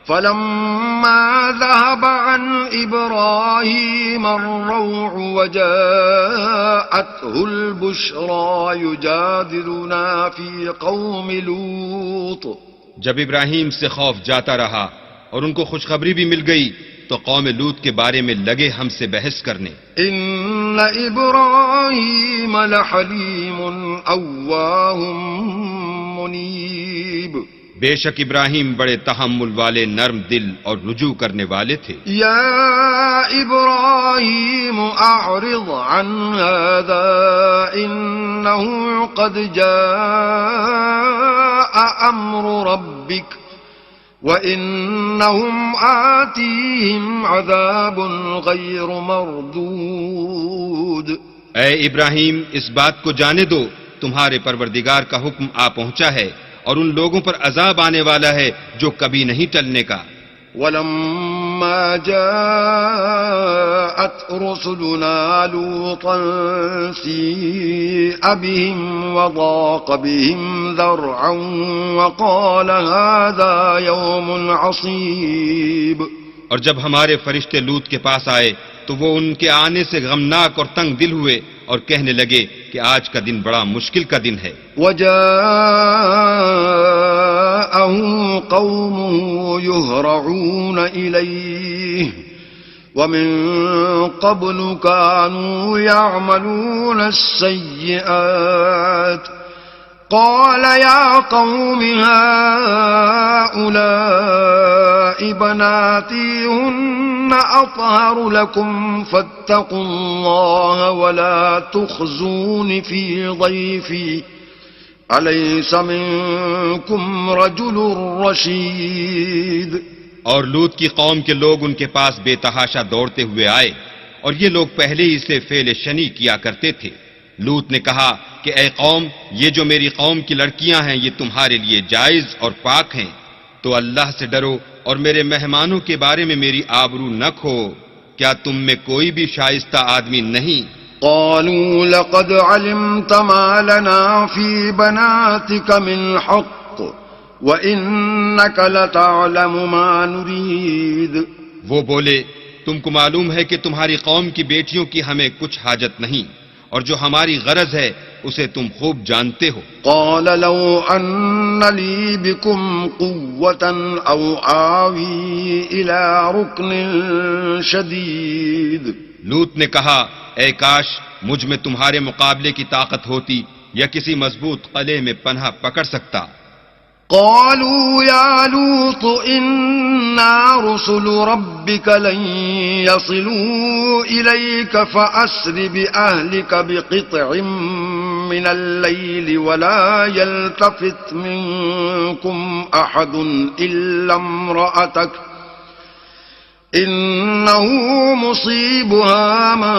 Speaker 1: فلما ذهب عن إبراهيم الروع وجاءته البشرى يجادلنا في قوم لوط۔
Speaker 2: جب ابراہیم سے خوف جاتا رہا اور ان کو خوشخبری بھی مل گئی تو قوم لوط کے بارے میں لگے ہم سے بحث کرنے۔
Speaker 1: إن إبراهيم لحليم أواه منيب۔
Speaker 2: بے شک ابراہیم بڑے تحمل والے، نرم دل اور رجوع کرنے والے تھے۔
Speaker 1: یا ابراہیم اعرض عن هذا انه قد جاء امر ربك وانهم آتيهم عذاب غیر مردود۔
Speaker 2: اے ابراہیم اس بات کو جانے دو تمہارے پروردگار کا حکم آ پہنچا ہے اور ان لوگوں پر عذاب آنے والا ہے جو کبھی نہیں ٹلنے کا۔
Speaker 1: ولما جاءت رسلنا لوطا سيء بهم وضاق بهم ذرعا وقال هذا يوم عصيب۔
Speaker 2: اور جب ہمارے فرشتے لوط کے پاس آئے تو وہ ان کے آنے سے غمناک اور تنگ دل ہوئے اور کہنے لگے کہ آج کا دن بڑا مشکل کا دن ہے۔
Speaker 1: وجاءه قومه يهرعون إليه ومن قبل كانوا يعملون السيئات قال يا قوم هؤلاء بناتي هن أطهر لكم فاتقوا الله ولا تخزون في ضيفي أليس منكم رجل رشيد۔
Speaker 2: اور لوط کی قوم کے لوگ ان کے پاس بے تحاشا دوڑتے ہوئے آئے اور یہ لوگ پہلے ہی سے فعل شنی کیا کرتے تھے۔ لوط نے کہا کہ اے قوم، یہ جو میری قوم کی لڑکیاں ہیں یہ تمہارے لیے جائز اور پاک ہیں، تو اللہ سے ڈرو اور میرے مہمانوں کے بارے میں میری آبرو نہ کھو۔ کیا تم میں کوئی بھی شائستہ آدمی نہیں؟
Speaker 1: قالوا لقد علمت ما لنا في بناتك من حق وإنك لتعلم ما نريد۔
Speaker 2: وہ بولے تم کو معلوم ہے کہ تمہاری قوم کی بیٹیوں کی ہمیں کچھ حاجت نہیں، اور جو ہماری غرض ہے اسے تم خوب جانتے ہو۔
Speaker 1: قال لو أن لي بكم قوة أو آوي إلى ركن شديد۔
Speaker 2: لوط نے کہا اے کاش مجھ میں تمہارے مقابلے کی طاقت ہوتی یا کسی مضبوط قلعے میں پناہ پکڑ سکتا۔
Speaker 1: قالوا يا لوط إنا رسل ربك لن يصلوا إليك فأسر بأهلك بقطع من الليل ولا يلتفت منكم أحد إلا امرأتك إنه مصيبها ما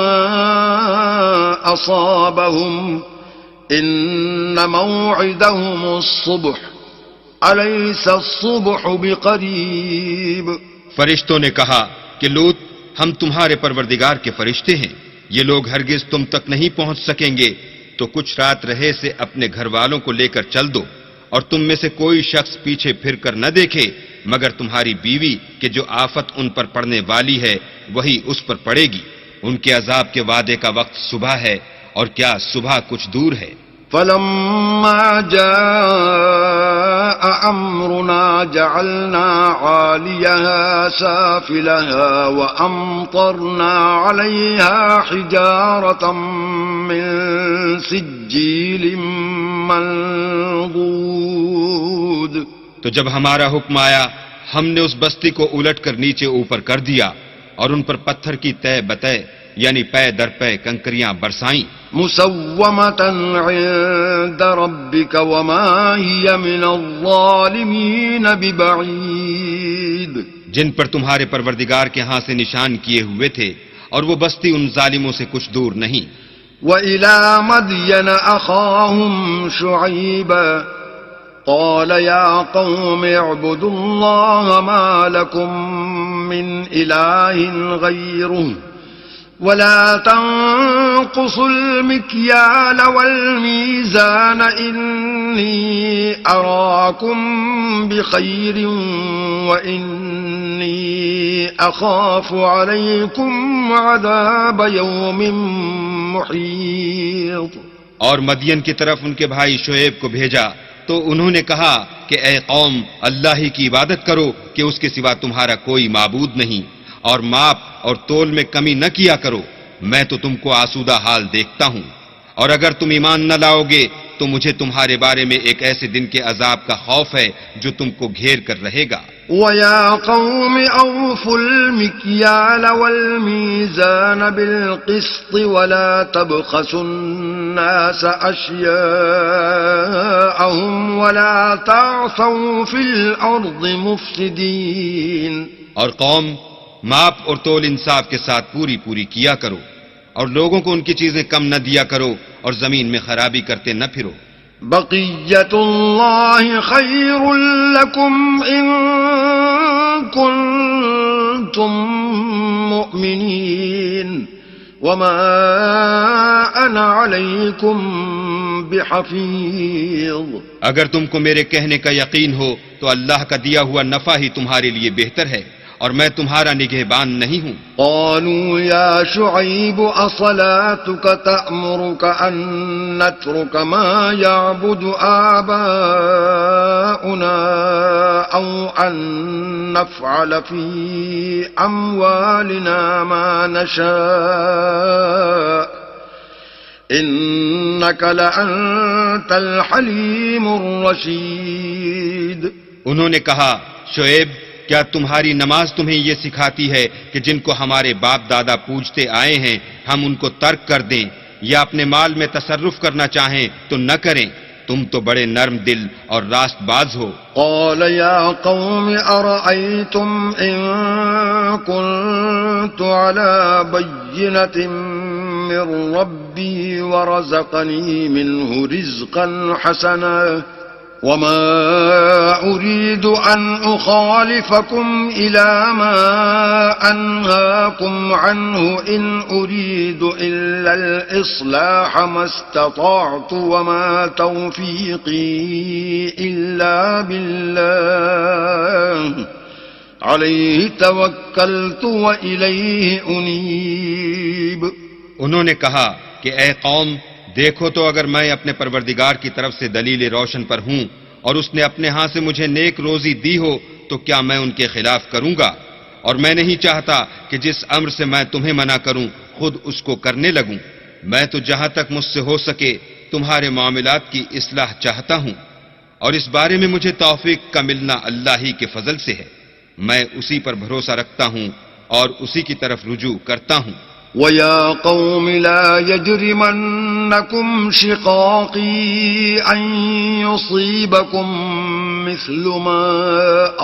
Speaker 1: أصابهم إن موعدهم الصبح أليس الصبح بقريب۔
Speaker 2: فرشتوں نے کہا کہ لوط ہم تمہارے پروردگار کے فرشتے ہیں، یہ لوگ ہرگز تم تک نہیں پہنچ سکیں گے، تو کچھ رات رہے سے اپنے گھر والوں کو لے کر چل دو، اور تم میں سے کوئی شخص پیچھے پھر کر نہ دیکھے مگر تمہاری بیوی کہ جو آفت ان پر پڑنے والی ہے وہی اس پر پڑے گی۔ ان کے عذاب کے وعدے کا وقت صبح ہے، اور کیا صبح کچھ دور ہے۔
Speaker 1: فلما جاء أمرنا جعلنا عاليها سافلها وأمطرنا عليها حجارة من سجيل منضود۔
Speaker 2: تو جب ہمارا حکم آیا ہم نے اس بستی کو الٹ کر نیچے اوپر کر دیا اور ان پر پتھر کی تہ بتہ یعنی پے در پے کنکریاں برسائیں۔
Speaker 1: مسومة عند ربك وما هي من الظالمين ببعيد۔
Speaker 2: جن پر تمہارے پروردگار کے ہاں سے نشان کیے ہوئے تھے، اور وہ بستی ان ظالموں سے کچھ دور نہیں۔
Speaker 1: وإلى مدين أخاهم شعيبا قال يا قوم اعبدوا الله ما لكم من إله غيره ولا تنقصوا المكيال والميزان إني أراكم بخير وإني أخاف عليكم عذاب يوم محيط۔
Speaker 2: اور مدین کی طرف ان کے بھائی شعیب کو بھیجا تو انہوں نے کہا کہ اے قوم اللہ ہی کی عبادت کرو کہ اس کے سوا تمہارا کوئی معبود نہیں، اور ماپ اور تول میں کمی نہ کیا کرو، میں تو تم کو آسودہ حال دیکھتا ہوں، اور اگر تم ایمان نہ لاؤ گے تو مجھے تمہارے بارے میں ایک ایسے دن کے عذاب کا خوف ہے جو تم کو گھیر کر رہے گا۔
Speaker 1: وَيَا قَوْمِ أَوْفُوا الْمِكْيَالَ وَالْمِيزَانَ بِالْقِسْطِ وَلَا تَبْخَسُوا النَّاسَ أَشْيَاءَهُمْ وَلَا تَعْثَوْا فِي الْأَرْضِ مُفْسِدِينَ۔
Speaker 2: اور قوم ماپ اور تول انصاف کے ساتھ پوری کیا کرو، اور لوگوں کو ان کی چیزیں کم نہ دیا کرو، اور زمین میں خرابی کرتے نہ پھرو.
Speaker 1: بقیت اللہ خیر لکم ان کنتم مؤمنین وما انا علیکم بحفیظ.
Speaker 2: اگر تم کو میرے کہنے کا یقین ہو تو اللہ کا دیا ہوا نفع ہی تمہارے لیے بہتر ہے اور میں تمہارا نگہبان نہیں ہوں.
Speaker 1: قالوا يا شعيب أصلاتك تأمرك أن نترك ما يعبد آباؤنا أو أن نفعل في أموالنا ما نشاء إنك لأنت الحليم الرشيد.
Speaker 2: انہوں نے کہا شعیب کیا تمہاری نماز تمہیں یہ سکھاتی ہے کہ جن کو ہمارے باپ دادا پوجتے آئے ہیں ہم ان کو ترک کر دیں یا اپنے مال میں تصرف کرنا چاہیں تو نہ کریں؟ تم تو بڑے نرم دل اور راست باز ہو.
Speaker 1: قال يا قوم أرأيتم إن كنت على بينة من ربي ورزقني منه رزقا حسنا وما أريد أن أخالفكم إلى ما أنهاكم عنه إن أريد إلا الإصلاح ما استطعت وما توفيقي إلا بالله عليه توكلت وإليه أنيب.
Speaker 2: انہوں نے کہا کہ اے قوم دیکھو تو اگر میں اپنے پروردگار کی طرف سے دلیل روشن پر ہوں اور اس نے اپنے ہاں سے مجھے نیک روزی دی ہو تو کیا میں ان کے خلاف کروں گا؟ اور میں نہیں چاہتا کہ جس امر سے میں تمہیں منع کروں خود اس کو کرنے لگوں. میں تو جہاں تک مجھ سے ہو سکے تمہارے معاملات کی اصلاح چاہتا ہوں اور اس بارے میں مجھے توفیق کا ملنا اللہ ہی کے فضل سے ہے. میں اسی پر بھروسہ رکھتا ہوں اور اسی کی طرف رجوع کرتا ہوں.
Speaker 1: وَيَا قَوْمِ لَا يَجْرِمَنَّكُمْ شِقَاقِي أَن يُصِيبَكُم مِّثْلُ مَا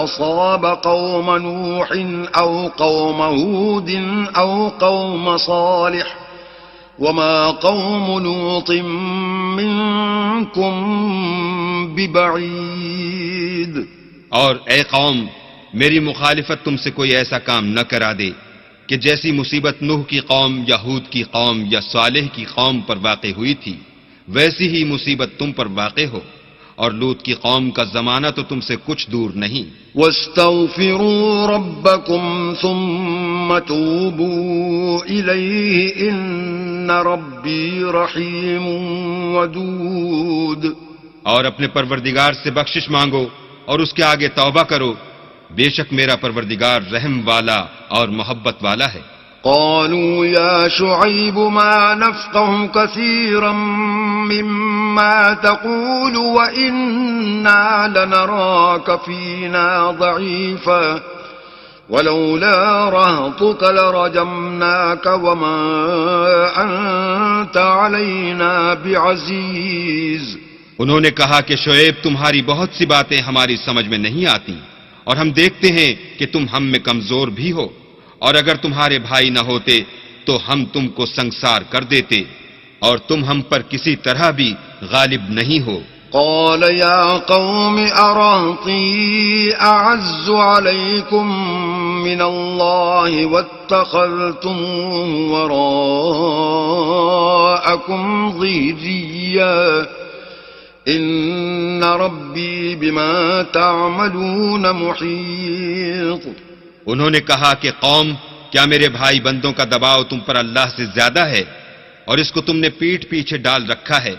Speaker 1: أَصَابَ قَوْمَ نُوحٍ أَوْ قَوْمَ هُودٍ أَوْ قَوْمَ صَالِحٍ وَمَا قَوْمُ لُوطٍ مِّنكُم بِبَعِيدٍ.
Speaker 2: اور اے قوم میری مخالفت تم سے کوئی ایسا کام نہ کرا دے کہ جیسی مصیبت نوح کی قوم یا ہود کی قوم یا صالح کی قوم پر واقع ہوئی تھی ویسی ہی مصیبت تم پر واقع ہو، اور لوط کی قوم کا زمانہ تو تم سے کچھ دور نہیں.
Speaker 1: وَاسْتَغْفِرُوا رَبَّكُمْ ثُمَّ تُوبُوا إِلَيْهِ إِنَّ رَبِّي رَحِيمٌ وَدُودٌ.
Speaker 2: اور اپنے پروردگار سے بخشش مانگو اور اس کے آگے توبہ کرو، بے شک میرا پروردگار رحم والا اور محبت والا ہے.
Speaker 1: قالوا يا شعيب ما نفقه كثيرا مما تقول وإنا لنراك فينا ضعيفا ولولا رهطك لرجمناك وما أنت علينا بعزيز.
Speaker 2: انہوں نے کہا کہ شعیب تمہاری بہت سی باتیں ہماری سمجھ میں نہیں آتی اور ہم دیکھتے ہیں کہ تم ہم میں کمزور بھی ہو، اور اگر تمہارے بھائی نہ ہوتے تو ہم تم کو سنگسار کر دیتے اور تم ہم پر کسی طرح بھی غالب نہیں ہو.
Speaker 1: قال يا قوم أرهطي أعز عليكم من الله واتخذتموه وراءكم ظهريا إن ربي بما تعملون محيط.
Speaker 2: انہوں نے کہا کہ قوم کیا میرے بھائی بندوں کا دباؤ تم پر اللہ سے زیادہ ہے اور اس کو تم نے پیٹھ پیچھے ڈال رکھا ہے؟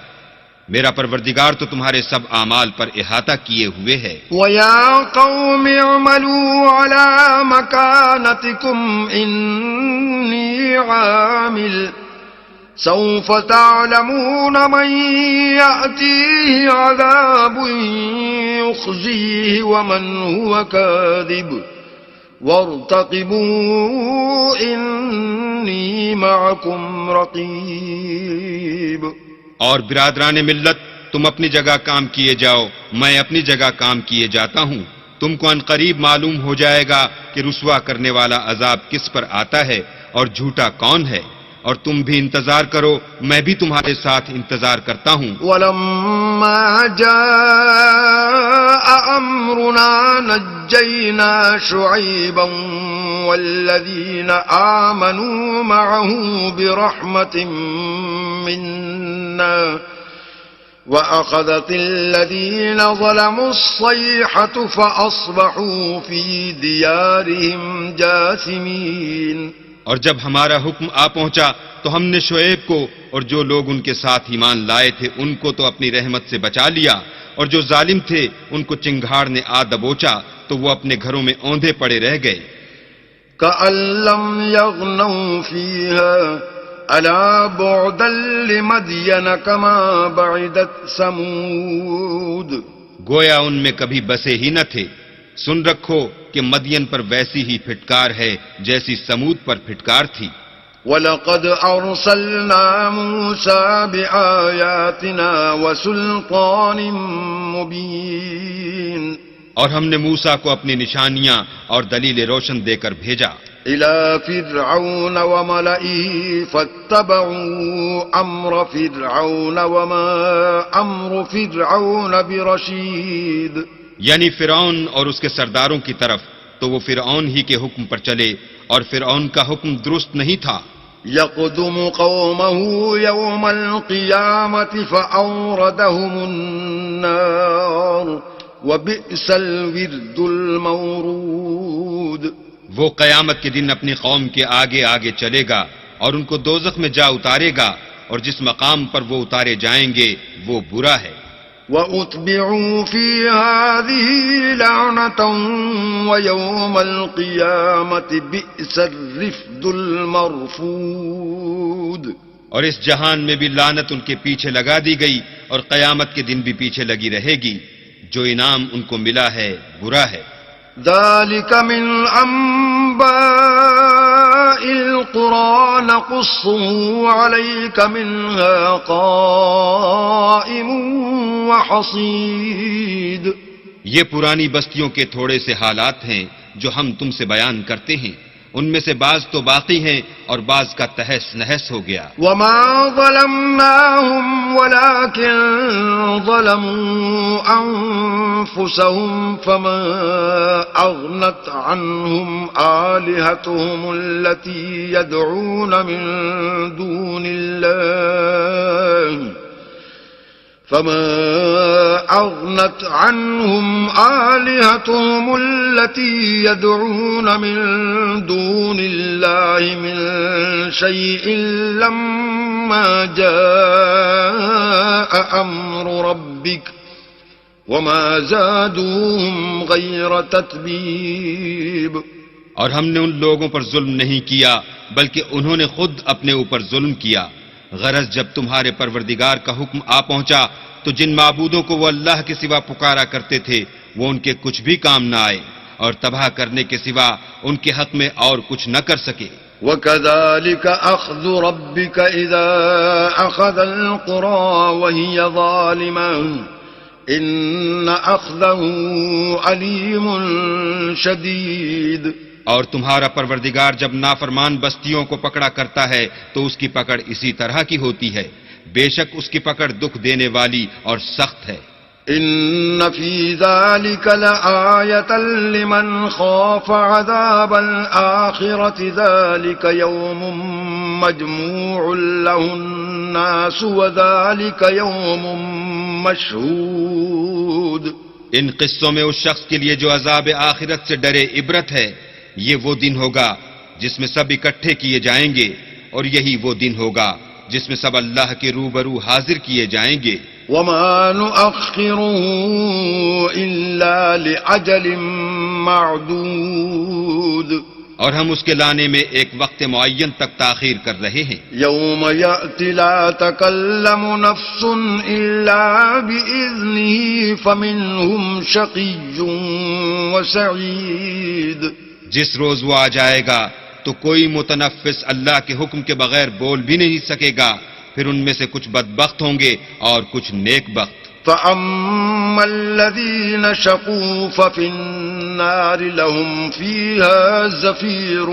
Speaker 2: میرا پروردگار تو تمہارے سب اعمال پر احاطہ کیے ہوئے ہے.
Speaker 1: وَيَا قَوْمِ اعْمَلُوا عَلَى مَكَانَتِكُمْ إِنِّي عَامِلٌ سوف تعلمون من يأتيه عذاب يخزيه ومن هو كاذب وارتقبوا إني معكم رقيب.
Speaker 2: اور برادران ملت تم اپنی جگہ کام کیے جاؤ، میں اپنی جگہ کام کیے جاتا ہوں. تم کو ان قریب معلوم ہو جائے گا کہ رسوا کرنے والا عذاب کس پر آتا ہے اور جھوٹا کون ہے. اور تم بھی انتظار کرو، میں بھی تمہارے ساتھ انتظار کرتا ہوں۔
Speaker 1: ولما جاء أمرنا نجينا شعيبا والذين آمنوا معه برحمة منا وأخذت الذين ظلموا الصيحة فأصبحوا في ديارهم جاثمين۔
Speaker 2: اور جب ہمارا حکم آ پہنچا تو ہم نے شعیب کو اور جو لوگ ان کے ساتھ ایمان لائے تھے ان کو تو اپنی رحمت سے بچا لیا، اور جو ظالم تھے ان کو چنگھاڑ نے آ دبوچا تو وہ اپنے گھروں میں اوندھے پڑے رہ گئے۔
Speaker 1: كأن لم يغنوا فيها ألا بعدا لمدين كما بعدت ثمود۔
Speaker 2: گویا ان میں کبھی بسے ہی نہ تھے۔ سن رکھو کہ مدین پر ویسی ہی پھٹکار ہے جیسی سمود پر پھٹکار تھی۔
Speaker 1: وَلَقَدْ أَرْسَلْنَا مُوسَى بِآيَاتِنَا وَسُلْطَانٍ مُبِينٍ۔
Speaker 2: اور ہم نے موسیٰ کو اپنی نشانیاں اور دلیل روشن دے کر بھیجا
Speaker 1: إِلَى فِرْعَوْنَ وَمَلَئِهِ فَاتَّبَعُوا أَمْرَ فِرْعَوْنَ وَمَا أَمْرُ فِرْعَوْنَ بِرَشِيدٍ،
Speaker 2: یعنی فرعون اور اس کے سرداروں کی طرف، تو وہ فرعون ہی کے حکم پر چلے اور فرعون کا حکم درست نہیں تھا۔
Speaker 1: يَقْدُمُ قَوْمَهُ يَوْمَ الْقِيَامَةِ فَأَوْرَدَهُمُ النَّارِ وَبِئْسَ الْوِرْدُ الْمَوْرُودُ۔
Speaker 2: وہ قیامت کے دن اپنی قوم کے آگے آگے چلے گا اور ان کو دوزخ میں جا اتارے گا، اور جس مقام پر وہ اتارے جائیں گے وہ برا ہے۔
Speaker 1: وَأُتْبِعُوا فِي هَذِهِ لَعْنَةً وَيَوْمَ الْقِيَامَةِ بِئْسَ الرِّفْدُ الْمَرْفُودُ۔
Speaker 2: اور اس جہان میں بھی لعنت ان کے پیچھے لگا دی گئی اور قیامت کے دن بھی پیچھے لگی رہے گی۔ جو انعام ان کو ملا ہے برا ہے۔
Speaker 1: ذَلِكَ مِنْ أَنْبَاءِ الْقُرَى نَقُصُّهُ عَلَيْكَ مِنْهَا قَائِمٌ وَحَصِيدٌ۔
Speaker 2: یہ پرانی بستیوں کے تھوڑے سے حالات ہیں جو ہم تم سے بیان کرتے ہیں، ان میں سے بعض تو باقی ہیں اور بعض کا تہس نہس ہو گیا۔
Speaker 1: وَمَا ظَلَمْنَاهُمْ وَلَكِنْ ظَلَمُوا أَنفُسَهُمْ فَمَا أَغْنَتْ عَنْهُمْ آلِهَتُهُمُ الَّتِي يَدْعُونَ مِن دُونِ اللَّهِ فما أغنت عنهم آلهتهم التي يدعون من دون الله من شيء لما جاء أمر ربك وما زادوهم غير تتبيب۔
Speaker 2: اور ہم نے ان لوگوں پر ظلم نہیں کیا بلکہ انہوں نے خود اپنے اوپر ظلم کیا۔ غرض جب تمہارے پروردگار کا حکم آ پہنچا تو جن معبودوں کو وہ اللہ کے سوا پکارا کرتے تھے وہ ان کے کچھ بھی کام نہ آئے، اور تباہ کرنے کے سوا ان کے حق میں اور کچھ نہ کر سکے۔
Speaker 1: وَكَذَلِكَ أَخْذُ رَبِّكَ إِذَا أَخَذَ الْقُرَى وَهِيَ ظَالِمَةٌ إِنَّ أَخْذَهُ أَلِيمٌ شَدِيدٌ۔
Speaker 2: اور تمہارا پروردگار جب نافرمان بستیوں کو پکڑا کرتا ہے تو اس کی پکڑ اسی طرح کی ہوتی ہے، بے شک اس کی پکڑ دکھ دینے والی اور سخت ہے۔
Speaker 1: إِنَّ فِي ذَلِكَ لَآيَةً لِمَنْ خَافَ عَذَابَ الْآخِرَةِ ذَلِكَ يَوْمٌ مَجْمُوعٌ لَهُ النَّاسُ وَذَلِكَ يَوْمٌ مَشْهُودٌ۔
Speaker 2: ان قصوں میں اس شخص کے لیے جو عذاب آخرت سے ڈرے عبرت ہے، یہ وہ دن ہوگا جس میں سب اکٹھے کیے جائیں گے، اور یہی وہ دن ہوگا جس میں سب اللہ کے روبرو حاضر کیے جائیں گے۔
Speaker 1: وَمَا نُؤَخِّرُهُ إِلَّا لِأَجَلٍ مَّعْدُودٍ۔
Speaker 2: اور ہم اس کے لانے میں ایک وقت معین تک تاخیر کر رہے ہیں۔
Speaker 1: يَوْمَ يَأْتِ لَا تَكَلَّمُ نَفْسٌ إِلَّا بِإِذْنِهِ فَمِنْهُمْ شَقِيٌّ وَسَعِيدٌ۔
Speaker 2: جس روز وہ آ جائے گا تو کوئی متنفس اللہ کے حکم کے بغیر بول بھی نہیں سکے گا، پھر ان میں سے کچھ بدبخت ہوں گے اور کچھ نیک بخت۔
Speaker 1: فَأَمَّا الَّذِينَ شَقُوا فَفِي النَّارِ لَهُمْ فِيهَا زَفِيرٌ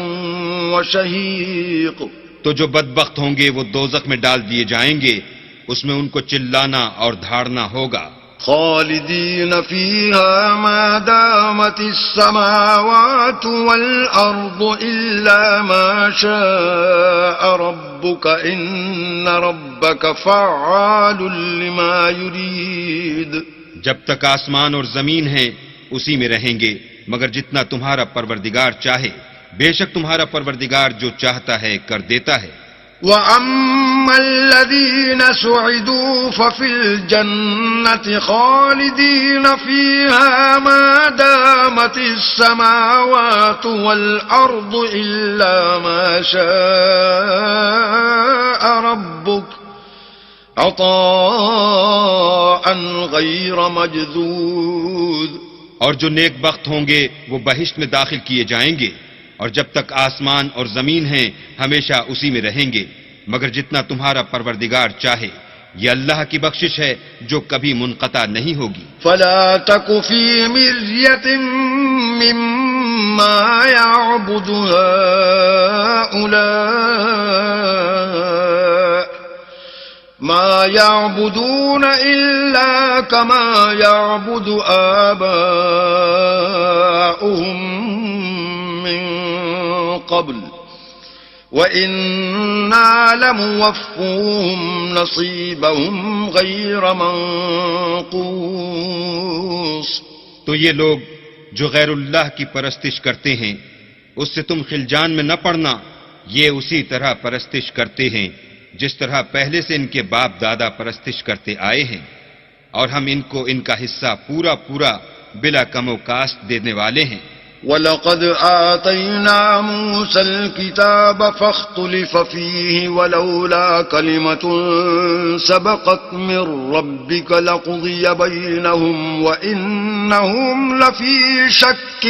Speaker 1: وَشَهِيقٌ۔
Speaker 2: تو جو بدبخت ہوں گے وہ دوزخ میں ڈال دیے جائیں گے، اس میں ان کو چلانا اور دھاڑنا ہوگا۔
Speaker 1: خالدین فیہا ما دامت السماوات والارض الا ما شاء ربک ان ربک فعال لما یرید۔
Speaker 2: جب تک آسمان اور زمین ہیں اسی میں رہیں گے مگر جتنا تمہارا پروردگار چاہے، بے شک تمہارا پروردگار جو چاہتا ہے کر دیتا ہے۔
Speaker 1: وَأَمَّا الَّذِينَ سُعِدُوا فَفِي الْجَنَّةِ خَالِدِينَ فِيهَا مَا دَامَتِ السَّمَاوَاتُ وَالْأَرْضُ إِلَّا مَا شَاءَ رَبُّكَ عَطَاءً غَيْرَ مَجْذُوذٍ۔
Speaker 2: اور جو نیک بخت ہوں گے وہ بہشت میں داخل کیے جائیں گے، اور جب تک آسمان اور زمین ہیں ہمیشہ اسی میں رہیں گے مگر جتنا تمہارا پروردگار چاہے۔ یہ اللہ کی بخشش ہے جو کبھی منقطع نہیں ہوگی۔
Speaker 1: فلا تك في مرية مما يعبد هؤلاء ما يعبدون إلا كما يعبد آباؤهم قبل وَإِنَّا لَمُوَفُّوهُمْ نَصِيبَهُمْ غَيْرَ مَنْقُوصٍ۔
Speaker 2: تو یہ لوگ جو غیر اللہ کی پرستش کرتے ہیں اس سے تم خلجان میں نہ پڑنا، یہ اسی طرح پرستش کرتے ہیں جس طرح پہلے سے ان کے باپ دادا پرستش کرتے آئے ہیں، اور ہم ان کو ان کا حصہ پورا پورا بلا کم و کاست دینے والے ہیں۔
Speaker 1: وَلَقَدْ آتَيْنَا مُوسَى الْكِتَابَ فَاخْتُلِفَ فِيهِ وَلَوْلَا كَلِمَةٌ سَبَقَتْ مِنْ رَبِّكَ لَقُضِيَ بَيْنَهُمْ وَإِنَّهُمْ لَفِي شَكٍّ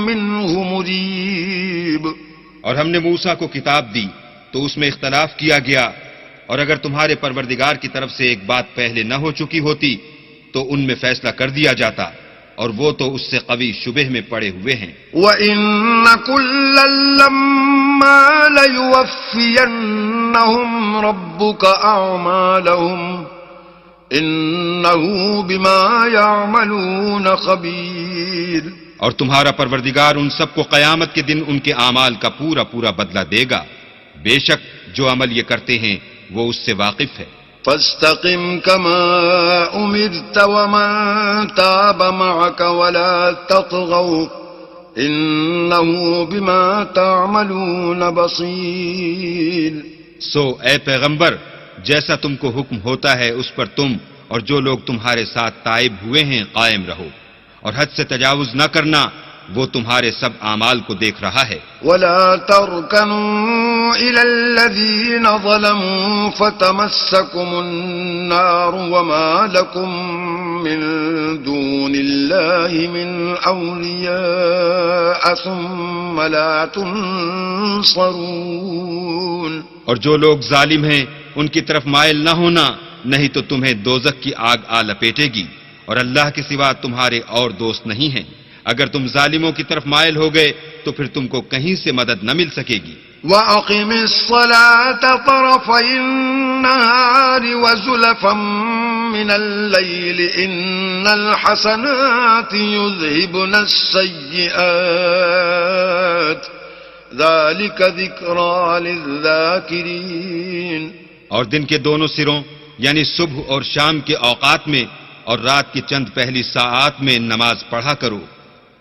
Speaker 1: مِّنْهُ مُرِيبٍ۔
Speaker 2: اور ہم نے موسیٰ کو کتاب دی تو اس میں اختلاف کیا گیا، اور اگر تمہارے پروردگار کی طرف سے ایک بات پہلے نہ ہو چکی ہوتی تو ان میں فیصلہ کر دیا جاتا، اور وہ تو اس سے قوی شبہ میں پڑے ہوئے ہیں۔
Speaker 1: وَإِنَّ كُلًّا لَمَّا لَيُوَفِّيَنَّهُمْ رَبُّكَ أَعْمَالَهُمْ إِنَّهُ بِمَا يَعْمَلُونَ خَبِيرٌ۔
Speaker 2: اور تمہارا پروردگار ان سب کو قیامت کے دن ان کے اعمال کا پورا پورا بدلہ دے گا، بے شک جو عمل یہ کرتے ہیں وہ اس سے واقف ہے۔
Speaker 1: فاستقم كما أمرت ومن تاب معك ولا تطغوا إنه بما تعملون بصير۔
Speaker 2: سو اے پیغمبر، جیسا تم کو حکم ہوتا ہے اس پر تم اور جو لوگ تمہارے ساتھ تائب ہوئے ہیں قائم رہو، اور حد سے تجاوز نہ کرنا، وہ تمہارے سب اعمال کو دیکھ رہا ہے۔
Speaker 1: ولا تركنوا إلى الذين ظلموا فتمسكم النار وما لكم من دون الله من أولياء ثم لا تنصرون۔
Speaker 2: اور جو لوگ ظالم ہیں ان کی طرف مائل نہ ہونا، نہیں تو تمہیں دوزخ کی آگ آ لپیٹے گی، اور اللہ کے سوا تمہارے اور دوست نہیں ہیں۔ اگر تم ظالموں کی طرف مائل ہو گئے تو پھر تم کو کہیں سے مدد نہ مل سکے گی۔
Speaker 1: وَأَقِمِ الصَّلَاةَ طَرَفَيِ النَّهَارِ وَزُلَفًا مِّنَ اللَّيْلِ إِنَّ الْحَسَنَاتِ يُذْهِبْنَ السَّيِّئَاتِ ذَلِكَ ذِكْرَىٰ لِلذَّاكِرِينَ۔
Speaker 2: اور دن کے دونوں سروں یعنی صبح اور شام کے اوقات میں اور رات کی چند پہلی ساعات میں نماز پڑھا کرو،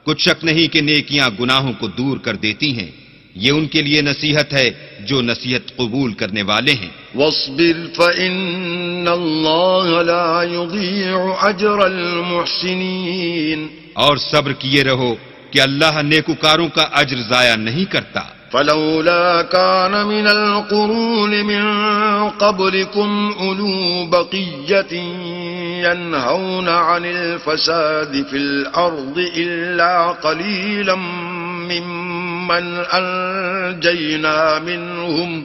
Speaker 2: کچھ شک نہیں کہ نیکیاں گناہوں کو دور کر دیتی ہیں، یہ ان کے لیے نصیحت ہے جو نصیحت قبول کرنے والے ہیں۔
Speaker 1: وَاصْبِرْ فَإِنَّ اللَّهَ لَا يُضِيعُ أَجْرَ الْمُحْسِنِينَ۔
Speaker 2: اور صبر کیے رہو کہ اللہ نیکوکاروں کا اجر ضائع نہیں کرتا۔
Speaker 1: فلولا كان من القرون من قبلكم أولو بقية ينهون عن الفساد في الأرض إلا قليلا ممن أنجينا منهم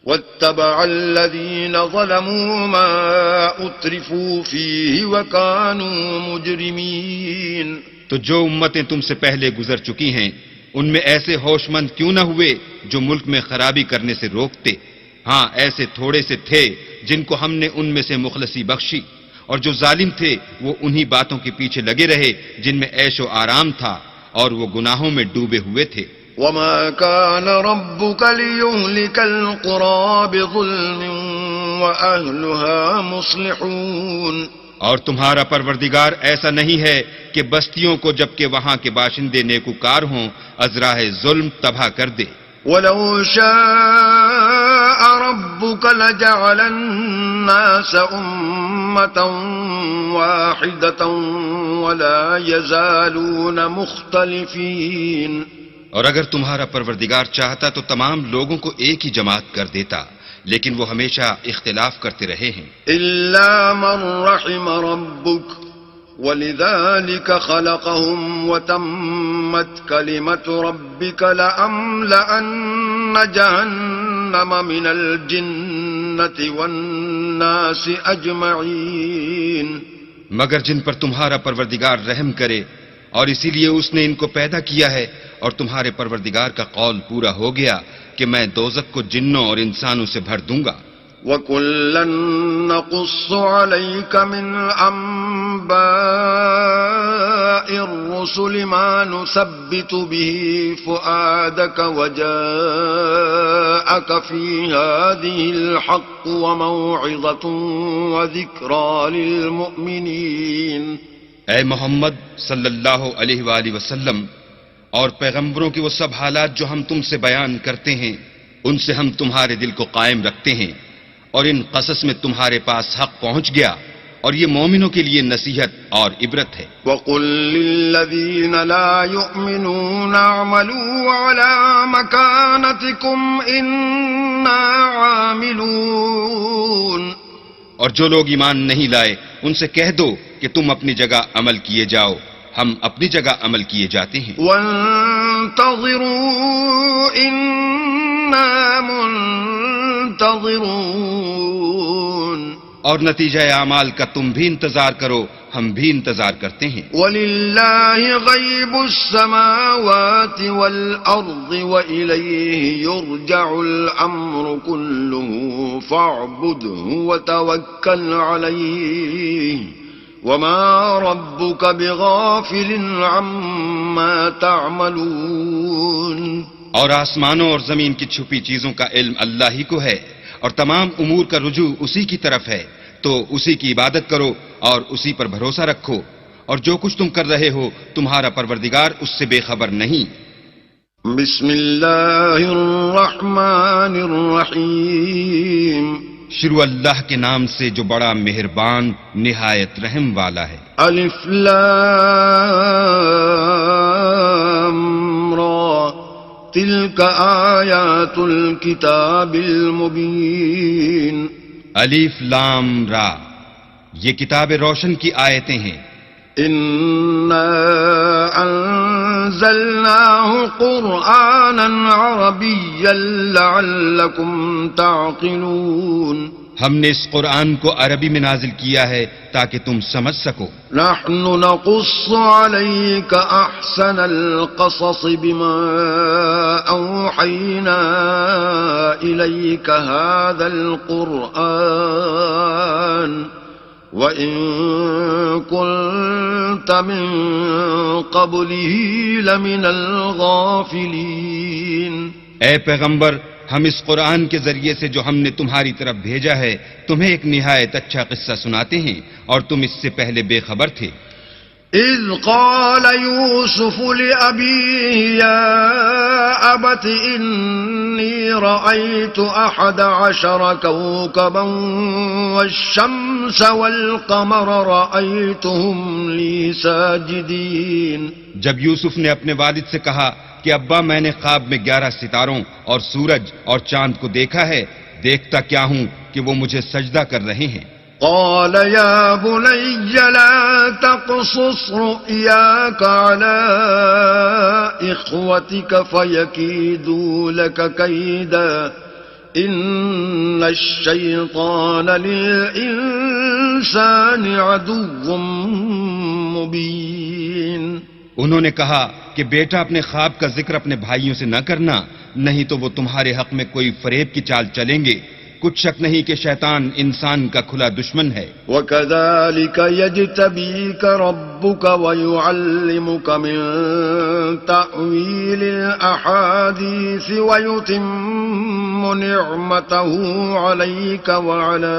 Speaker 1: واتبع الذين ظلموا ما أترفوا فيه وكانوا مجرمين۔
Speaker 2: تو جو امتیں تم سے پہلے گزر چکی ہیں ان میں ایسے ہوش مند کیوں نہ ہوئے جو ملک میں خرابی کرنے سے روکتے؟ ہاں ایسے تھوڑے سے تھے جن کو ہم نے ان میں سے مخلصی بخشی، اور جو ظالم تھے وہ انہی باتوں کے پیچھے لگے رہے جن میں عیش و آرام تھا، اور وہ گناہوں میں ڈوبے ہوئے تھے۔
Speaker 1: وما كان ربك ليهلك القرى بظلم وأهلها مصلحون،
Speaker 2: اور تمہارا پروردگار ایسا نہیں ہے کہ بستیوں کو جبکہ وہاں کے باشندے نیکوکار ہوں ازراہ ظلم تباہ کر دے۔
Speaker 1: ولو شاء ربك لجعل الناس أمة واحدة ولا يزالون مختلفين،
Speaker 2: اور اگر تمہارا پروردگار چاہتا تو تمام لوگوں کو ایک ہی جماعت کر دیتا، لیکن وہ ہمیشہ اختلاف کرتے رہے ہیں۔
Speaker 1: إلا من رحم ربك ولذلك خلقهم وتمت كلمة ربك لأملأن جهنم من الجنة والناس أجمعين،
Speaker 2: مگر جن پر تمہارا پروردگار رحم کرے، اور اسی لیے اس نے ان کو پیدا کیا ہے، اور تمہارے پروردگار کا قول پورا ہو گیا کہ میں دوزخ کو جنوں اور انسانوں سے بھر دوں گا۔
Speaker 1: وَكُلًّا نَّقُصُّ عَلَيْكَ مِنْ أَنبَاءِ الرُّسُلِ مَا نُثَبِّتُ بِهِ فُؤَادَكَ وَجَاءَكَ فِي هَٰذِهِ الْحَقُّ وَمَوْعِظَةٌ وَذِكْرَىٰ لِلْمُؤْمِنِينَ۔
Speaker 2: اے محمد صلی اللہ علیہ وآلہ وسلم، اور پیغمبروں کے وہ سب حالات جو ہم تم سے بیان کرتے ہیں ان سے ہم تمہارے دل کو قائم رکھتے ہیں، اور ان قصص میں تمہارے پاس حق پہنچ گیا، اور یہ مومنوں کے لیے نصیحت اور عبرت ہے۔
Speaker 1: وَقُل لِّلَّذِينَ لَا يُؤْمِنُونَ اعْمَلُوا عَلَىٰ مَكَانَتِكُمْ إِنَّا عَامِلُونَ،
Speaker 2: اور جو لوگ ایمان نہیں لائے ان سے کہہ دو کہ تم اپنی جگہ عمل کیے جاؤ، ہم اپنی جگہ عمل کیے جاتے ہیں۔
Speaker 1: وَانتَظِرُوا إِنَّا مُنتَظِرُونَ،
Speaker 2: اور نتیجہ اعمال کا تم بھی انتظار کرو، ہم بھی انتظار کرتے ہیں۔
Speaker 1: وَلِلَّهِ غَيْبُ السَّمَاوَاتِ وَالْأَرْضِ وَإِلَيْهِ يُرْجَعُ الْأَمْرُ كُلُّهُ فَاعْبُدْهُ وَتَوَكَّلْ عَلَيْهِ وَمَا رَبُّكَ بِغَافِلٍ عَمَّا تَعْمَلُونَ،
Speaker 2: اور آسمانوں اور زمین کی چھپی چیزوں کا علم اللہ ہی کو ہے، اور تمام امور کا رجوع اسی کی طرف ہے، تو اسی کی عبادت کرو اور اسی پر بھروسہ رکھو، اور جو کچھ تم کر رہے ہو تمہارا پروردگار اس سے بے خبر نہیں۔
Speaker 1: بسم اللہ الرحمن الرحیم،
Speaker 2: شروع اللہ کے نام سے جو بڑا مہربان نہایت رحم والا ہے۔
Speaker 1: الف لام را تلک آیات الکتاب المبین،
Speaker 2: الف لام را، یہ کتاب روشن کی آیتیں ہیں۔
Speaker 1: انا انزلناه قرآنا عربیا لعلکم تعقلون،
Speaker 2: ہم نے اس قرآن کو عربی میں نازل کیا ہے تاکہ تم سمجھ سکو۔
Speaker 1: نحن نقص عليك احسن القصص بما اوحينا اليك هذا القرآن وان كنت من قبله لمن الغافلين،
Speaker 2: اے پیغمبر، ہم اس قرآن کے ذریعے سے جو ہم نے تمہاری طرف بھیجا ہے تمہیں ایک نہایت اچھا قصہ سناتے ہیں، اور تم اس سے پہلے بے خبر تھے۔
Speaker 1: اذ قال يوسف لأبيه يا أبت إني رأيت 11 كوكبا والشمس والقمر رأيتهم لي ساجدين،
Speaker 2: جب یوسف نے اپنے والد سے کہا کہ ابا میں نے خواب میں 11 ستاروں اور سورج اور چاند کو دیکھا ہے، دیکھتا کیا ہوں کہ وہ مجھے سجدہ کر رہے ہیں۔
Speaker 1: قال يا بني لا تقصص رؤياك على إخوتك فيكيدوا لك كيدا إن الشيطان للإنسان عدو مبين،
Speaker 2: انہوں نے کہا کہ بیٹا اپنے خواب کا ذکر اپنے بھائیوں سے نہ کرنا، نہیں تو وہ تمہارے حق میں کوئی فریب کی چال چلیں گے۔ کچھ شک نہیں کہ شیطان انسان کا کھلا دشمن ہے۔
Speaker 1: وَكَذَلِكَ يَجْتَبِيكَ رَبُّكَ وَيُعَلِّمُكَ مِن تَأْوِيلِ الْأَحَادِيثِ وَيُتِمُّ نِعْمَتَهُ عَلَيْكَ وَعَلَى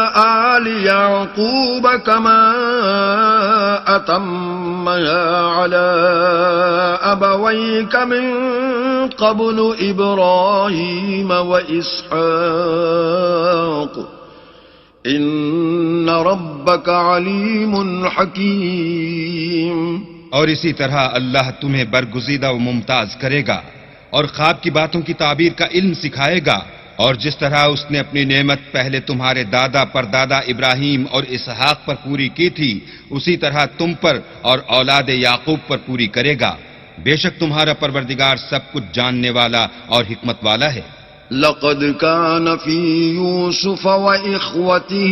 Speaker 1: آلِ يعقوب كما أتمها على أبويك من قبل إبراهيم وإسحاق إن ربك عليم حكيم۔
Speaker 2: اور اسی طرح اللہ تمہیں برگزیدہ و ممتاز کرے گا اور خواب کی باتوں کی تعبیر کا علم سکھائے گا، اور جس طرح اس نے اپنی نعمت پہلے تمہارے دادا پردادا ابراہیم اور اسحاق پر پوری کی تھی، اسی طرح تم پر اور اولاد یعقوب پر پوری کرے گا۔ بے شک تمہارا پروردگار سب کچھ جاننے والا اور حکمت والا ہے۔
Speaker 1: لقد كان في يوسف وإخوته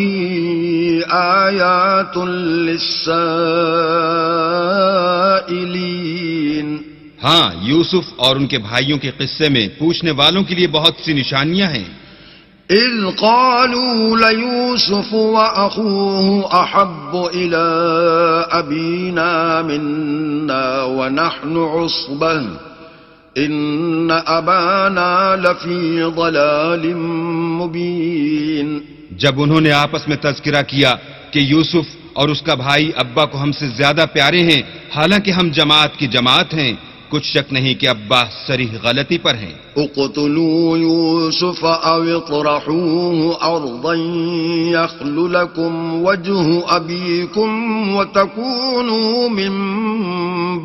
Speaker 1: آيات للسائلين۔
Speaker 2: ہاں، یوسف اور ان کے بھائیوں کے قصے میں پوچھنے والوں کے لیے بہت سی نشانیاں ہیں۔
Speaker 1: اذ قالوا ليوسف وأخوه أحب إلى أبينا منا ونحن عصبة إن أبانا لفي ضلال مبين۔
Speaker 2: جب انہوں نے آپس میں تذکرہ کیا کہ یوسف اور اس کا بھائی ابا کو ہم سے زیادہ پیارے ہیں، حالانکہ ہم جماعت کی جماعت ہیں، کچھ شک نہیں کہ ابا صریح غلطی پر ہیں۔
Speaker 1: اقتلوا يوسف او اطرحوه ارضا يخل لكم وجه ابيكم وتكونوا من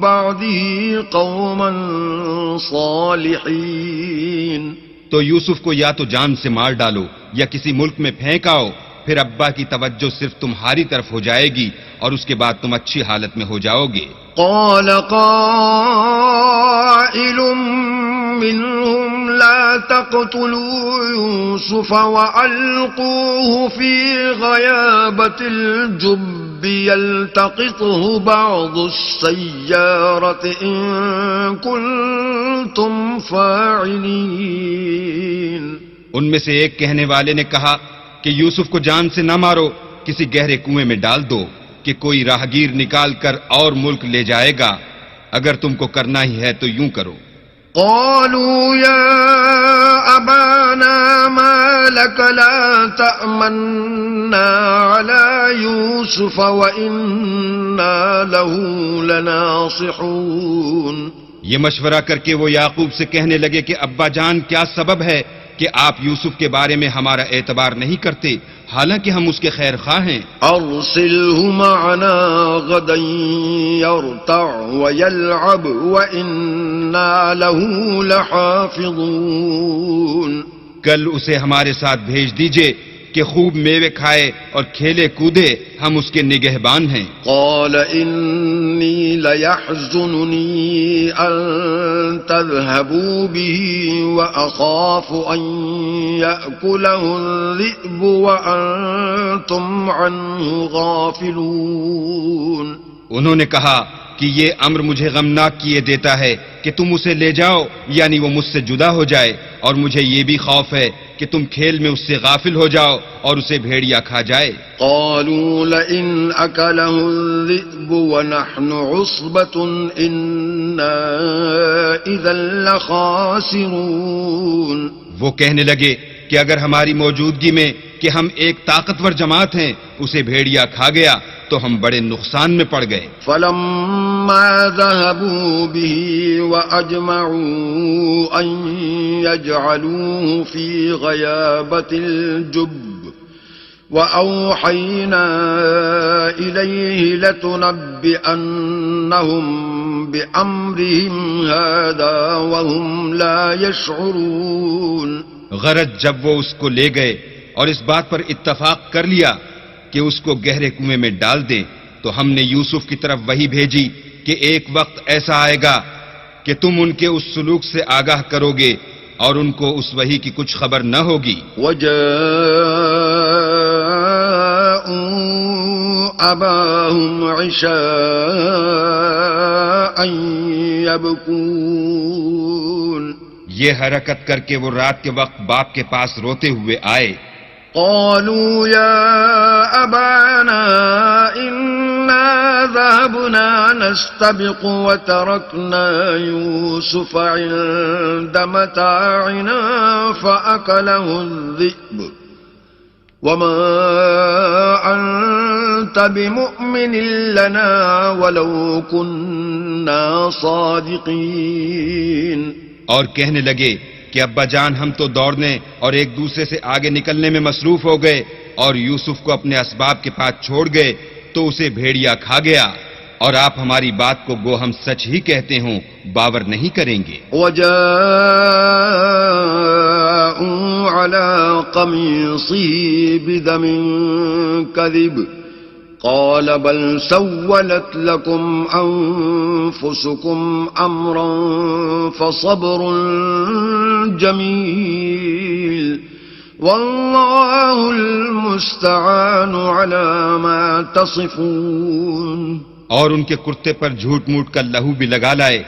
Speaker 1: بعده قوما صالحين۔
Speaker 2: تو یوسف کو یا تو جان سے مار ڈالو یا کسی ملک میں پھینک آؤ، پھر ابا کی توجہ صرف تمہاری طرف ہو جائے گی اور اس کے بعد تم اچھی حالت میں ہو جاؤ گے۔
Speaker 1: قال قائل منهم لا تقتلوا يوسف وألقوه في غيابة الجب يلتقطه بعض السيارة إن كنتم فاعلين۔
Speaker 2: ان میں سے ایک کہنے والے نے کہا کہ یوسف کو جان سے نہ مارو، کسی گہرے کنویں میں ڈال دو کہ کوئی راہگیر نکال کر اور ملک لے جائے گا، اگر تم کو کرنا ہی ہے تو یوں کرو۔
Speaker 1: قالوا يا أبانا ما لك لا تأمنا على يوسف وإنا له لناصحون۔
Speaker 2: یہ مشورہ کر کے وہ یعقوب سے کہنے لگے کہ ابا جان، کیا سبب ہے کہ آپ یوسف کے بارے میں ہمارا اعتبار نہیں کرتے، حالانکہ ہم اس کے خیر خواہ ہیں۔
Speaker 1: ارسلہ معنا غدا یرتع ویلعب وإنا له لحافظون۔
Speaker 2: کل اسے ہمارے ساتھ بھیج دیجئے کہ خوب میوے کھائے اور کھیلے کودے، ہم اس کے نگہبان ہیں۔
Speaker 1: قال انی لیحزننی ان تذهبوا به واخاف ان یأکلہ الذئب وانتم عنہ غافلون۔
Speaker 2: انہوں نے کہا کہ یہ امر مجھے غمناک کیے دیتا ہے کہ تم اسے لے جاؤ، یعنی وہ مجھ سے جدا ہو جائے، اور مجھے یہ بھی خوف ہے کہ تم کھیل میں اس سے غافل ہو جاؤ اور اسے بھیڑیا کھا جائے۔
Speaker 1: قالوا لئن أكله الذئب ونحن عصبة إنا إذا لخاسرون۔
Speaker 2: وہ کہنے لگے کہ اگر ہماری موجودگی میں کہ ہم ایک طاقتور جماعت ہیں اسے بھیڑیا کھا گیا تو ہم بڑے نقصان میں پڑ گئے۔
Speaker 1: فلما ذهبوا به وأجمعوا أن يجعلوه في غيابة الجب وأوحينا إليه لتنبئنهم بأمرهم هذا وهم لا يشعرون۔
Speaker 2: غرض جب وہ اس کو لے گئے اور اس بات پر اتفاق کر لیا کہ اس کو گہرے کنویں میں ڈال دیں، تو ہم نے یوسف کی طرف وحی بھیجی کہ ایک وقت ایسا آئے گا کہ تم ان کے اس سلوک سے آگاہ کرو گے اور ان کو اس وحی کی کچھ خبر نہ ہوگی.
Speaker 1: وجاءوا أباهم عشاء يبكون
Speaker 2: یہ حرکت کر کے وہ رات کے وقت باپ کے پاس روتے ہوئے آئے.
Speaker 1: قالوا يا أبانا إنا ذهبنا نستبق وتركنا يوسف عند متاعنا فأكله الذئب وما أنت بمؤمن لنا ولو كنا صادقين.
Speaker 2: اور کہنے لگے کہ ابا جان ہم تو دوڑنے اور ایک دوسرے سے آگے نکلنے میں مصروف ہو گئے اور یوسف کو اپنے اسباب کے پاس چھوڑ گئے تو اسے بھیڑیا کھا گیا، اور آپ ہماری بات کو گو ہم سچ ہی کہتے ہوں باور نہیں کریں گے.
Speaker 1: وجاءوا على قميصه بدم كذب قال بل سولت لكم أنفسكم أمرا فصبر جميل والله المستعان على ما تصفون.
Speaker 2: اور ان کے کرتے پر جھوٹ موٹ کا لہو بھی لگا لائے.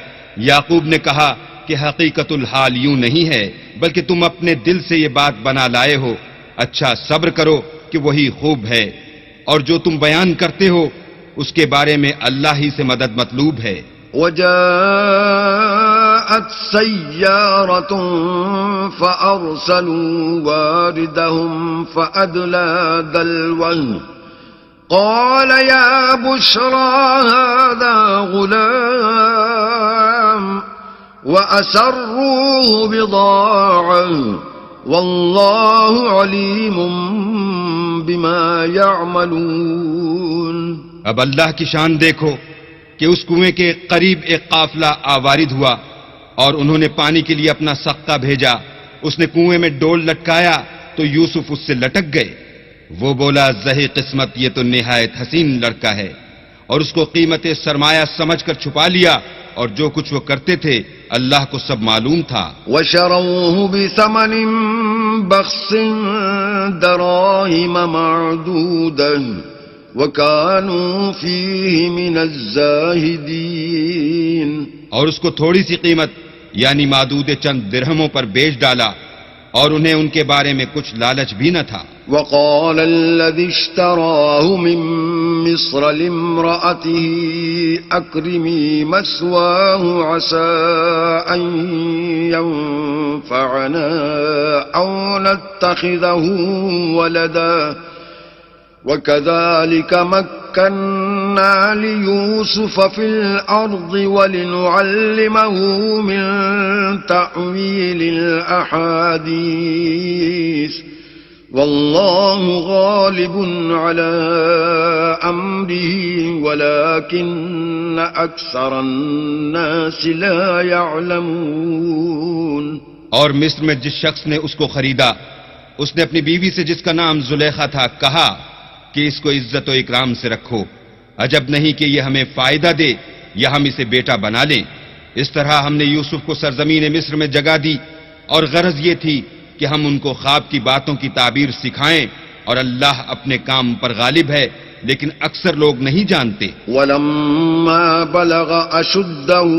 Speaker 2: یعقوب نے کہا کہ حقیقت الحال یوں نہیں ہے بلکہ تم اپنے دل سے یہ بات بنا لائے ہو. اچھا صبر کرو کہ وہی خوب ہے، اور جو تم بیان کرتے ہو اس کے بارے میں اللہ ہی سے مدد مطلوب ہے.
Speaker 1: وجاءت سيارة فأرسلوا واردهم فأدلى دلوه قال يا بشرى هذا غلام وأسروه بضاعة والله عليم بما يعملون.
Speaker 2: اب اللہ کی شان دیکھو کہ اس کنویں کے قریب ایک قافلہ آوارد ہوا اور انہوں نے پانی کے لیے اپنا سقہ بھیجا. اس نے کنویں میں ڈول لٹکایا تو یوسف اس سے لٹک گئے. وہ بولا زہی قسمت یہ تو نہایت حسین لڑکا ہے، اور اس کو قیمت سرمایہ سمجھ کر چھپا لیا، اور جو کچھ وہ کرتے تھے اللہ کو سب معلوم تھا.
Speaker 1: وشروه بثمن بخس دراهم معدودة وكانوا فيه من الزاهدين.
Speaker 2: اور اس کو تھوڑی سی قیمت یعنی معدود چند درہموں پر بیچ ڈالا، اور انہیں ان کے بارے میں کچھ لالچ بھی نہ تھا.
Speaker 1: وقال الذي اشتراه من مصر لامرأته أكرمي مثواه عسى أن ينفعنا أو نتخذه ولدا وكذلك مكنا ليوسف في الأرض ولنعلمه من تأويل الأحاديث والله غالب على أمره ولكن أكثر الناس لا يعلمون.
Speaker 2: اور مصر میں جس شخص نے اس کو خریدا اس نے اپنی بیوی سے جس کا نام زلیخا تھا کہا کہ اس کو عزت و اکرام سے رکھو، عجب نہیں کہ یہ ہمیں فائدہ دے یا ہم اسے بیٹا بنا لیں. اس طرح ہم نے یوسف کو سرزمین مصر میں جگہ دی، اور غرض یہ تھی کہ ہم ان کو خواب کی باتوں کی تعبیر سکھائیں، اور اللہ اپنے کام پر غالب ہے لیکن اکثر لوگ نہیں جانتے.
Speaker 1: وَلَمَّا بَلَغَ أَشُدَّهُ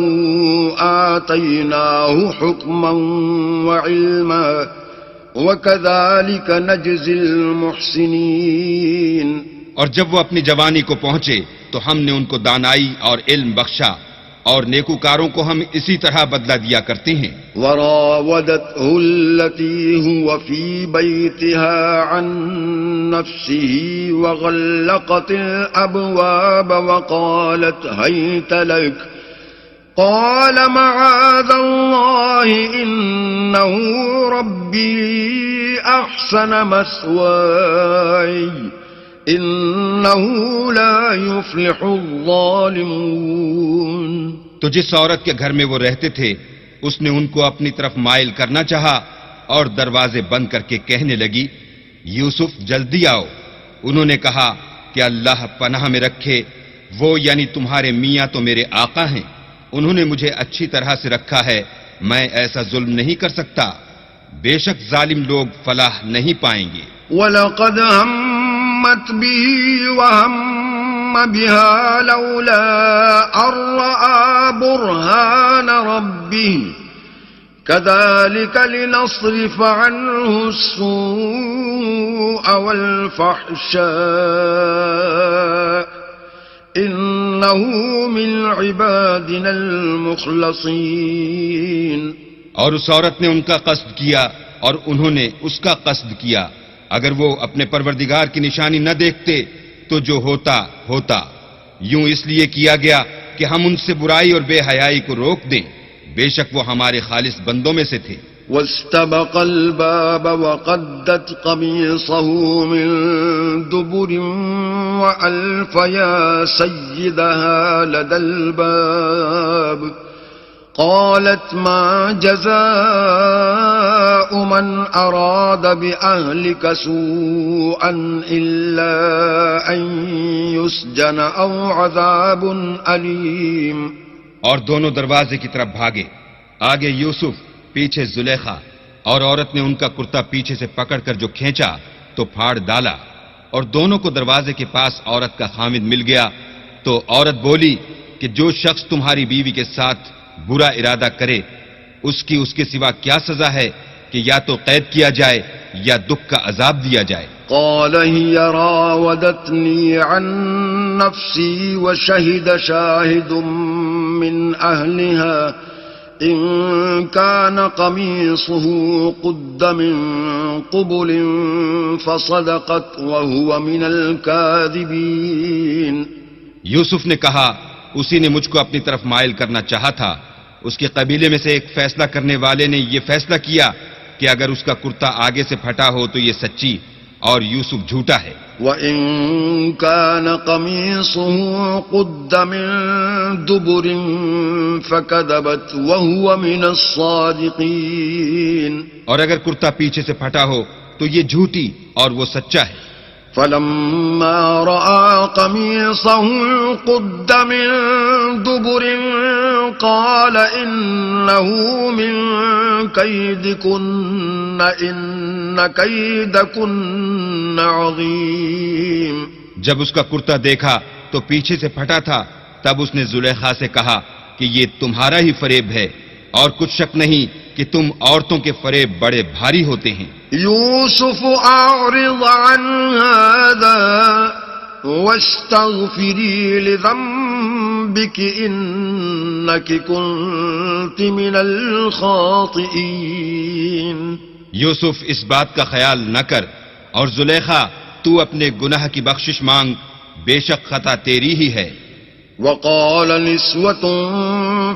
Speaker 1: آتَيْنَاهُ حُكْمًا وَعِلْمًا وَكَذَلِكَ نَجْزِي الْمُحْسِنِينَ.
Speaker 2: اور جب وہ اپنی جوانی کو پہنچے تو ہم نے ان کو دانائی اور علم بخشا، اور نیکوکاروں کو ہم اسی طرح بدلہ دیا کرتے ہیں.
Speaker 1: وراودته التي هو في بيتها عن نفسه وغلقت الأبواب وقالت هيت لك قال معاذ الله إنه ربي أحسن مثواي إنه لا يفلح الظالمون.
Speaker 2: تو جس عورت کے گھر میں وہ رہتے تھے اس نے ان کو اپنی طرف مائل کرنا چاہا اور دروازے بند کر کے کہنے لگی یوسف جلدی آؤ. انہوں نے کہا کہ اللہ پناہ میں رکھے، وہ یعنی تمہارے میاں تو میرے آقا ہیں، انہوں نے مجھے اچھی طرح سے رکھا ہے میں ایسا ظلم نہیں کر سکتا. بے شک ظالم لوگ فلاح نہیں پائیں گے.
Speaker 1: وَلَقَدْ هَمَّتْ بِهِ وَهَمَّ بِهَا لَوْلَا أَن رَّأَىٰ بُرْهَانَ رَبِّهِ كَذَٰلِكَ لِنَصْرِفَ عَنْهُ السُّوءَ وَالْفَحْشَاءَ إِنَّهُ مِنْ عِبَادِنَا الْمُخْلَصِينَ.
Speaker 2: اور اس عورت نے ان کا قصد کیا اور انہوں نے اس کا قصد کیا. اگر وہ اپنے پروردگار کی نشانی نہ دیکھتے تو جو ہوتا ہوتا. یوں اس لیے کیا گیا کہ ہم ان سے برائی اور بے حیائی کو روک دیں. بے شک وہ ہمارے خالص بندوں میں سے تھے.
Speaker 1: واستبق الباب وقدت قميصه من دبر وألف يا سيدها لدى الباب قالت ما جزاء من أراد بأهلك سوءا إلا أن يسجن أو عذاب أليم.
Speaker 2: اور دونوں دروازے کی طرف بھاگے. آگے یوسف، پیچھے زلیخا. اور عورت نے ان کا کرتا پیچھے سے پکڑ کر جو کھینچا تو پھاڑ ڈالا. اور دونوں کو دروازے کے پاس عورت کا خامد مل گیا. تو عورت بولی کہ جو شخص تمہاری بیوی کے ساتھ برا ارادہ کرے اس کے سوا کیا سزا ہے کہ یا تو قید کیا جائے یا دکھ کا عذاب دیا جائے.
Speaker 1: قال هي راودتني عن نفسي وشهد شاهد من أهلها إن كان قميصه قد من قبل فصدقت وهو من الكاذبين.
Speaker 2: یوسف نے کہا اسی نے مجھ کو اپنی طرف مائل کرنا چاہا تھا. اس کے قبیلے میں سے ایک فیصلہ کرنے والے نے یہ فیصلہ کیا کہ اگر اس کا کرتا آگے سے پھٹا ہو تو یہ سچی اور یوسف جھوٹا ہے.
Speaker 1: وَإِن كَانَ قَمِيصُهُ قُدَّ مِن دُبُرٍ فَكَذَبَتْ وَهُوَ مِنَ الصَّادِقِينَ.
Speaker 2: اور اگر کرتا پیچھے سے پھٹا ہو تو یہ جھوٹی اور وہ سچا ہے.
Speaker 1: فَلَمَّا رَأَىٰ قَمِيصَهُ قُدَّ مِن دُبُرٍ قَالَ إِنَّهُ مِن كَيْدِكُنَّ إِنَّ كَيْدَكُنَّ عَظِيمٌ.
Speaker 2: جب اس کا کرتا دیکھا تو پیچھے سے پھٹا تھا تب اس نے زلیخا سے کہا کہ یہ تمہارا ہی فریب ہے اور کچھ شک نہیں کہ تم عورتوں کے فریب بڑے بھاری ہوتے ہیں.
Speaker 1: یوسف اعرض عن هذا واستغفری لذنبك انك كنت من الخاطئین.
Speaker 2: یوسف اس بات کا خیال نہ کر اور زلیخا تو اپنے گناہ کی بخشش مانگ، بے شک خطا تیری ہی ہے.
Speaker 1: وقال نسوة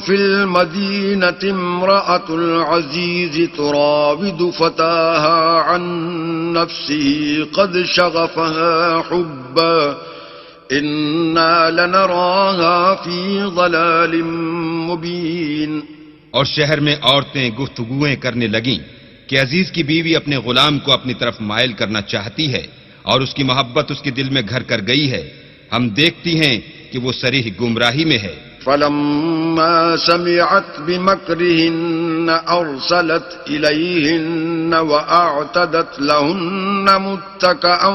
Speaker 1: في المدينة امرأة العزيز تراود فتاها عن نفسه قد شغفها حبا إنا لنراها في ضلال مبين.
Speaker 2: اور شہر میں عورتیں گفتگویں کرنے لگیں کہ عزیز کی بیوی اپنے غلام کو اپنی طرف مائل کرنا چاہتی ہے اور اس کی محبت اس کے دل میں گھر کر گئی ہے. ہم دیکھتی ہیں کہ وہ صریح گمراہی میں ہے.
Speaker 1: فلما سمعت بمكرهن أرسلت إليهن وأعتدت لهن متكئا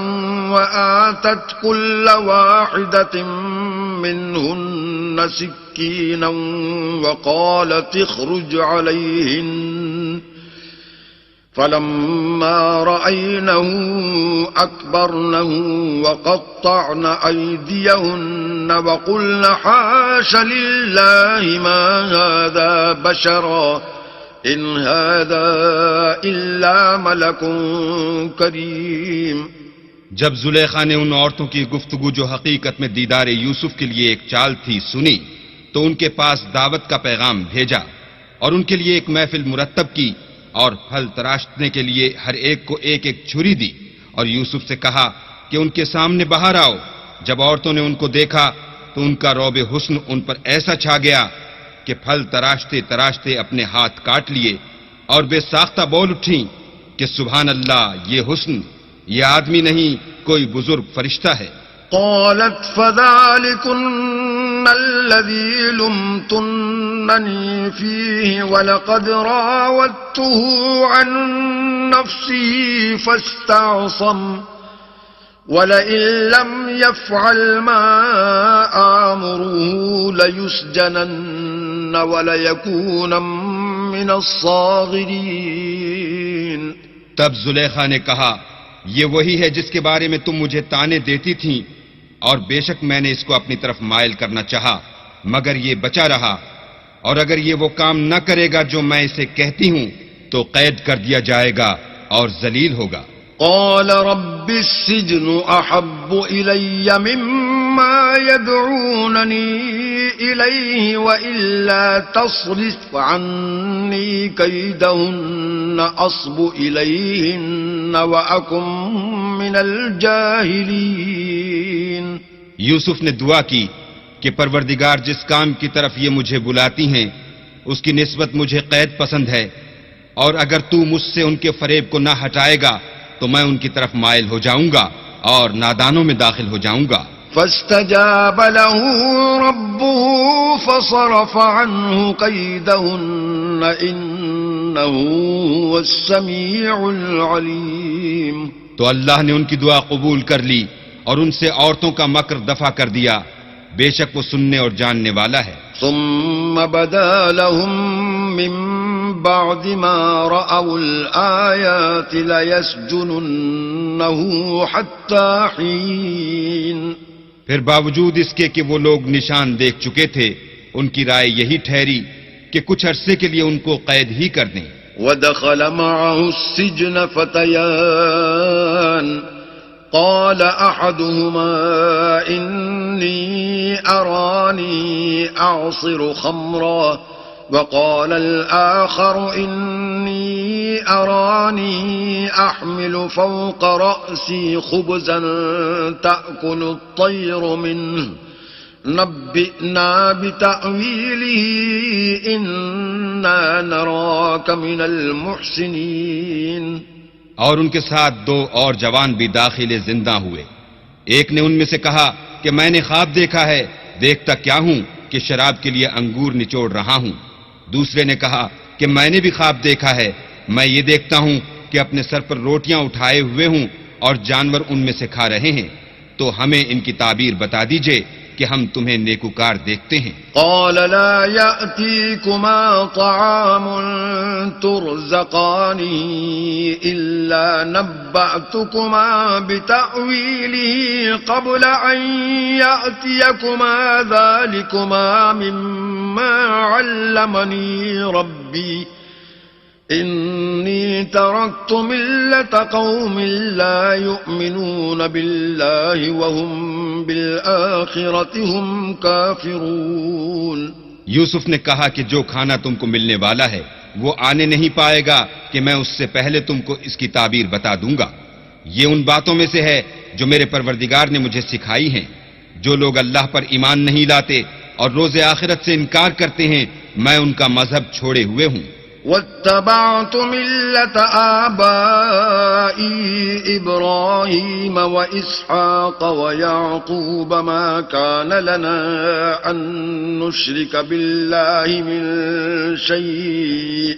Speaker 1: وآتت كل واحدة منهن سكينا وقالت اخرج عليهن فلما رأينه أكبرنه وقطعن أيديهن وقلن حاش لله ما هذا بشرا إن هذا إلا ملك كريم.
Speaker 2: جب زلیخا نے ان عورتوں کی گفتگو جو حقیقت میں دیدار یوسف کے لیے ایک چال تھی سنی تو ان کے پاس دعوت کا پیغام بھیجا اور ان کے لیے ایک محفل مرتب کی اور پھل تراشنے کے لیے ہر ایک کو ایک ایک چھری دی اور یوسف سے کہا کہ ان کے سامنے باہر آؤ. جب عورتوں نے ان کو دیکھا تو ان کا رعب حسن ان پر ایسا چھا گیا کہ پھل تراشتے تراشتے اپنے ہاتھ کاٹ لیے اور بے ساختہ بول اٹھیں کہ سبحان اللہ، یہ حسن، یہ آدمی نہیں کوئی بزرگ فرشتہ ہے.
Speaker 1: قالت فذلكن الذي لمتن لتفتنني فيه ولقد راودته عن نفسه فاستعصم ولئن لم يفعل ما آمره ليسجنن وليكون من الصاغرين.
Speaker 2: تب زلیخا نے کہا یہ وہی ہے جس کے بارے میں تم مجھے طعنے دیتی تھیں، اور بے شک میں نے اس کو اپنی طرف مائل کرنا چاہا مگر یہ بچا رہا، اور اگر یہ وہ کام نہ کرے گا جو میں اسے کہتی ہوں تو قید کر دیا جائے گا اور ذلیل ہوگا.
Speaker 1: قال رب السجن أحب إلي مما يدعونني إليه وإلا تصرف عني كيدهن أصب إليهن وأكن من الجاهلين.
Speaker 2: یوسف نے دعا کی کہ پروردگار جس کام کی طرف یہ مجھے بلاتی ہیں اس کی نسبت مجھے قید پسند ہے، اور اگر تو مجھ سے ان کے فریب کو نہ ہٹائے گا تو میں ان کی طرف مائل ہو جاؤں گا اور نادانوں میں داخل ہو جاؤں گا.
Speaker 1: فاستجاب له ربه فصرف عنه كيدهن إنه هو السميع العليم.
Speaker 2: تو اللہ نے ان کی دعا قبول کر لی اور ان سے عورتوں کا مکر دفع کر دیا، بے شک وہ سننے اور جاننے والا ہے.
Speaker 1: ثم بدا لهم من بعد ما رأوا الآيات ليسجننه حتى حين.
Speaker 2: پھر باوجود اس کے کہ وہ لوگ نشان دیکھ چکے تھے ان کی رائے یہی ٹھہری کہ کچھ عرصے کے لیے ان کو قید ہی کر دیں.
Speaker 1: ودخل معه السجن فتيان قال أحدهما إني أراني أعصر خمرا وقال الآخر إني أراني أحمل فوق رأسي خبزا تأكل الطير منه نبئنا بتأويله إنا نراك من المحسنين.
Speaker 2: اور ان کے ساتھ دو اور جوان بھی داخل زندہ ہوئے. ایک نے ان میں سے کہا کہ میں نے خواب دیکھا ہے، دیکھتا کیا ہوں کہ شراب کے لیے انگور نچوڑ رہا ہوں. دوسرے نے کہا کہ میں نے بھی خواب دیکھا ہے، میں یہ دیکھتا ہوں کہ اپنے سر پر روٹیاں اٹھائے ہوئے ہوں اور جانور ان میں سے کھا رہے ہیں، تو ہمیں ان کی تعبیر بتا دیجئے کہ ہم تمہیں نیکوکار دیکھتے ہیں.
Speaker 1: قال لا يأتيكما طعام ترزقانه إلا نبأتكما بتأويله قبل أن يأتيكما ذلكما مما علمني ربي إني تركت ملة قوم لا يؤمنون بالله وهم بالآخرة هم كافرون.
Speaker 2: یوسف نے کہا کہ جو کھانا تم کو ملنے والا ہے وہ آنے نہیں پائے گا کہ میں اس سے پہلے تم کو اس کی تعبیر بتا دوں گا. یہ ان باتوں میں سے ہے جو میرے پروردگار نے مجھے سکھائی ہیں. جو لوگ اللہ پر ایمان نہیں لاتے اور روز آخرت سے انکار کرتے ہیں میں ان کا مذہب چھوڑے ہوئے ہوں.
Speaker 1: واتبعت ملة آبائي إبراهيم وإسحاق ويعقوب ما كان لنا أن نشرك بالله من شيء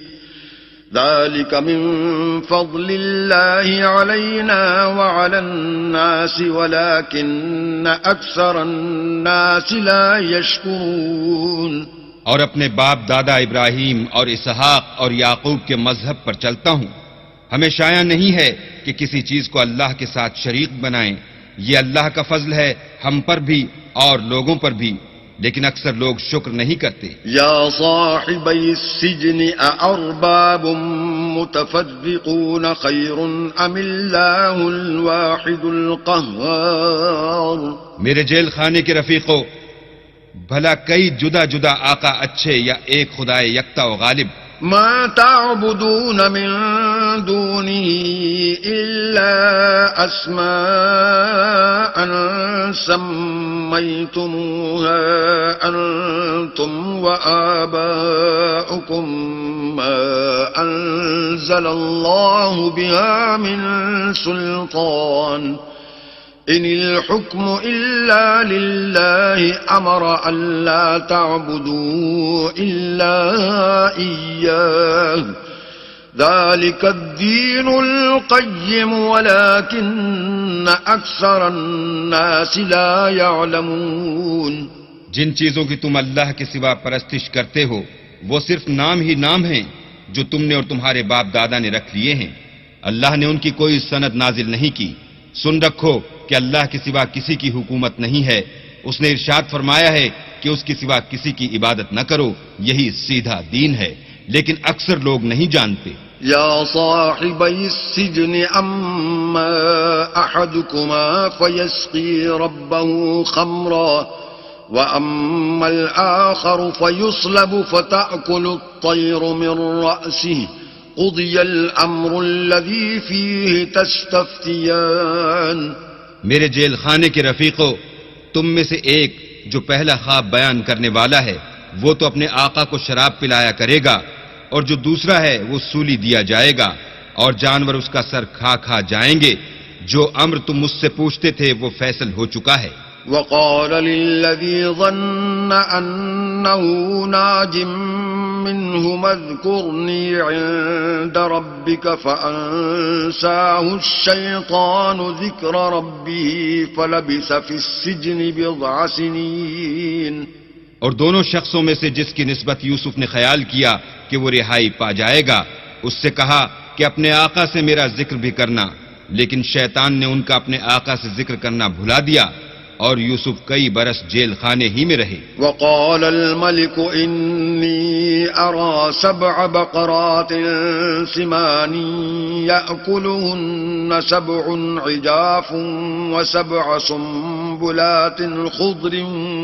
Speaker 1: ذلك من فضل الله علينا وعلى الناس ولكن أكثر الناس لا يشكرون.
Speaker 2: اور اپنے باپ دادا ابراہیم اور اسحاق اور یعقوب کے مذہب پر چلتا ہوں. ہمیں شایع نہیں ہے کہ کسی چیز کو اللہ کے ساتھ شریک بنائیں. یہ اللہ کا فضل ہے ہم پر بھی اور لوگوں پر بھی، لیکن اکثر لوگ شکر نہیں کرتے.
Speaker 1: یا صاحبی السجن اارباب متفرقون خیر ام اللہ الواحد القہار.
Speaker 2: میرے جیل خانے کے رفیقوں، بھلا کئی جدا جدا آقا اچھے یا ایک خدا یکتا و غالب؟
Speaker 1: ما تعبدون من دونه إلا أسماء سميتموها أنتم وآباؤكم ما أنزل الله بها من سلطان إن الحكم إلا لله أمر ألا تعبدوا إلا إياه ذلك الدين القيم ولكن أكثر الناس لا يعلمون.
Speaker 2: جن چیزوں کی تم اللہ کے سوا پرستش کرتے ہو وہ صرف نام ہی نام ہیں جو تم نے اور تمہارے باپ دادا نے رکھ لیے ہیں. اللہ نے ان کی کوئی سند نازل نہیں کی. سن رکھو کہ اللہ کے سوا کسی کی حکومت نہیں ہے. اس نے ارشاد فرمایا ہے کہ اس کے سوا کسی کی عبادت نہ کرو، یہی سیدھا دین ہے، لیکن اکثر لوگ نہیں جانتے.
Speaker 1: يا صاحبي السجن أما أحدكما فيسقي ربه خمرا وأما الآخر فيصلب فتأكل الطير من رأسه قضي الأمر الذي فيه تستفتيان.
Speaker 2: میرے جیل خانے کے رفیقو، تم میں سے ایک جو پہلا خواب بیان کرنے والا ہے وہ تو اپنے آقا کو شراب پلایا کرے گا، اور جو دوسرا ہے وہ سولی دیا جائے گا، اور جانور اس کا سر کھا کھا جائیں گے. جو امر تم مجھ سے پوچھتے تھے وہ فیصل ہو چکا ہے.
Speaker 1: وقال للذي ظن أنه ناج منهما اذكرني عند ربك فأنساه الشيطان ذكر ربه فلبث في السجن بضع سنين.
Speaker 2: اور دونوں شخصوں میں سے جس کی نسبت یوسف نے خیال کیا کہ وہ رہائی پا جائے گا، اس سے کہا کہ اپنے آقا سے میرا ذکر بھی کرنا، لیکن شیطان نے ان کا اپنے آقا سے ذکر کرنا بھلا دیا، اور یوسف کئی برس جیل خانے ہی میں رہے.
Speaker 1: وقال الملك إني أرى 7 بقرات سمان يأكلهن 7 عجاف و7 سنبلات خضر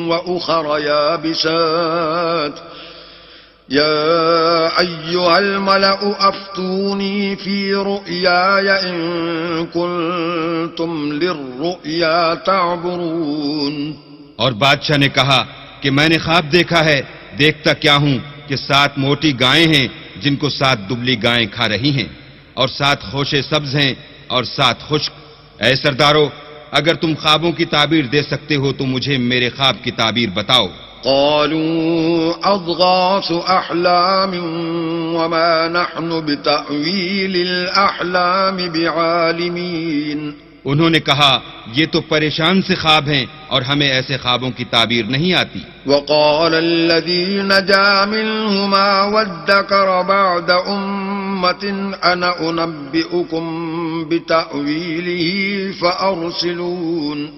Speaker 1: وأخر يابسات يا أيها الملأ أفتوني في رؤياي إن كنتم للرؤيا تعبرون.
Speaker 2: اور بادشاہ نے کہا کہ میں نے خواب دیکھا ہے، دیکھتا کیا ہوں کہ 7 موٹی گائیں ہیں جن کو 7 دبلی گائیں کھا رہی ہیں، اور 7 خوشے سبز ہیں اور 7 خشک. اے سردارو، اگر تم خوابوں کی تعبیر دے سکتے ہو تو مجھے میرے خواب کی تعبیر بتاؤ.
Speaker 1: قالوا أضغاث أحلام وما نحن بتأويل الأحلام بعالمين.
Speaker 2: انہوں نے کہا یہ تو پریشان سے خواب ہیں اور ہمیں ایسے خوابوں کی تعبیر نہیں آتی.
Speaker 1: وقال الذي نجا منهما وادكر بعد أمة أنا أنبئكم بتأويله فأرسلون.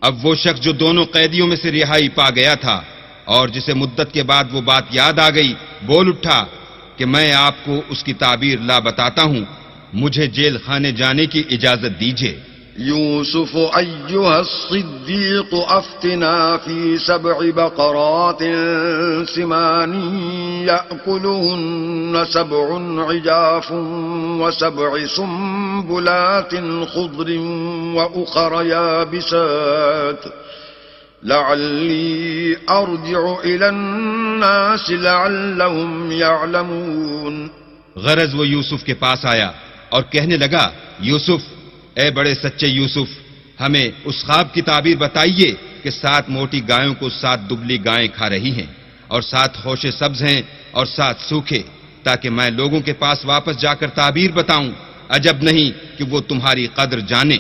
Speaker 2: اب وہ شخص جو دونوں قیدیوں میں سے رہائی پا گیا تھا اور جسے مدت کے بعد وہ بات یاد آ گئی، بول اٹھا کہ میں آپ کو اس کی تعبیر لا بتاتا ہوں، مجھے جیل خانے جانے کی اجازت دیجیے.
Speaker 1: يوسف أيها الصديق أفتنا في 7 بقرات سمان يأكلهن 7 عجاف و7 سنبلات خضر وأخر يابسات لعلي أرجع إلى الناس لعلهم يعلمون.
Speaker 2: غرض وہ یوسف کے پاس آیا اور کہنے لگا، یوسف، اے بڑے سچے یوسف، ہمیں اس خواب کی تعبیر بتائیے کہ 7 موٹی گایوں کو 7 دبلی گائیں کھا رہی ہیں، اور 7 خوشے سبز ہیں اور 7 سوکھے، تاکہ میں لوگوں کے پاس واپس جا کر تعبیر بتاؤں. عجب نہیں کہ وہ تمہاری قدر جانے.